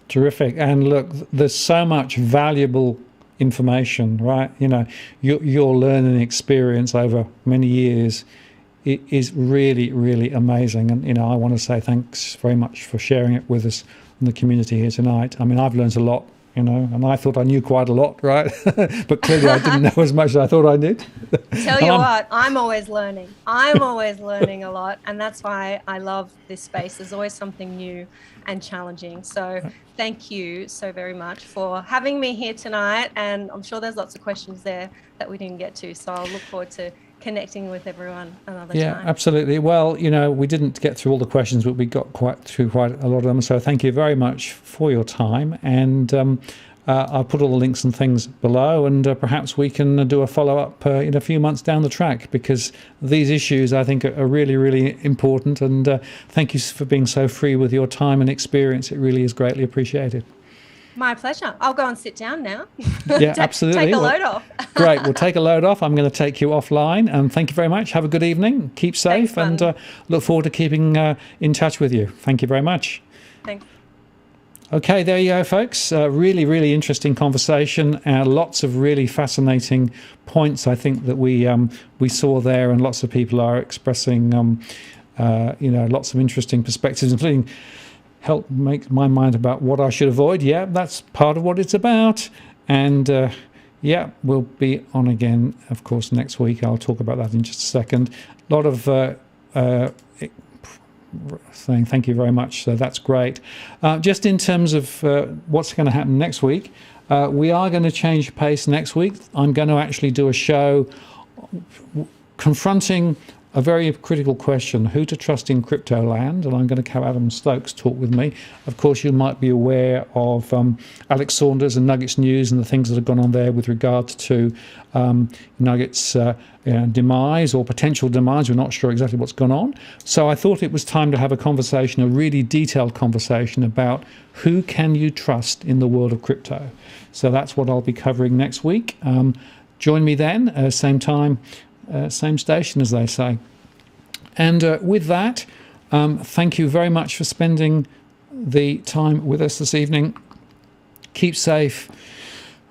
Terrific. And look, there's so much valuable information, right? Your learning experience over many years, it is really, really amazing. And, I want to say thanks very much for sharing it with us in the community here tonight. I mean, I've learned a lot, and I thought I knew quite a lot, right? But clearly I didn't know as much as I thought I did. Tell you what, I'm always learning. I'm always learning a lot. And that's why I love this space. There's always something new and challenging. So thank you so very much for having me here tonight. And I'm sure there's lots of questions there that we didn't get to. So I'll look forward to connecting with everyone another time. Yeah, absolutely. Well, we didn't get through all the questions, but we got through quite a lot of them. So thank you very much for your time. And I'll put all the links and things below, and perhaps we can do a follow-up in a few months down the track, because these issues, I think, are really, really important. And thank you for being so free with your time and experience. It really is greatly appreciated. My pleasure. I'll go and sit down now. Yeah, absolutely. Take a load off. Great. We'll take a load off. I'm going to take you offline. And thank you very much. Have a good evening. Keep safe. Thanks, and look forward to keeping in touch with you. Thank you very much. Thanks. Okay, there you go, folks. Really, really interesting conversation. Lots of really fascinating points, I think, that we saw there, and lots of people are expressing, lots of interesting perspectives, including help make my mind about what I should avoid. Yeah, that's part of what it's about. And yeah, we'll be on again, of course, next week. I'll talk about that in just a second. A lot of saying thank you very much, so that's great. Just in terms of what's going to happen next week, we are going to change pace next week. I'm going to actually do a show confronting a very critical question, who to trust in crypto land, and I'm going to have Adam Stokes talk with me. Of course, you might be aware of Alex Saunders and Nuggets News and the things that have gone on there with regards to Nuggets demise or potential demise. We're not sure exactly what's gone on. So I thought it was time to have a conversation, a really detailed conversation about who can you trust in the world of crypto. So that's what I'll be covering next week. Join me then, same time, same station, as they say. And with that, thank you very much for spending the time with us this evening. Keep safe.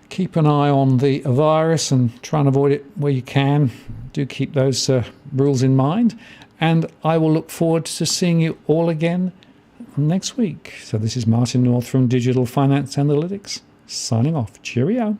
Keep an eye on the virus and try and avoid it where you can. Do keep those rules in mind. And I will look forward to seeing you all again next week. So this is Martin North from Digital Finance Analytics, signing off. Cheerio.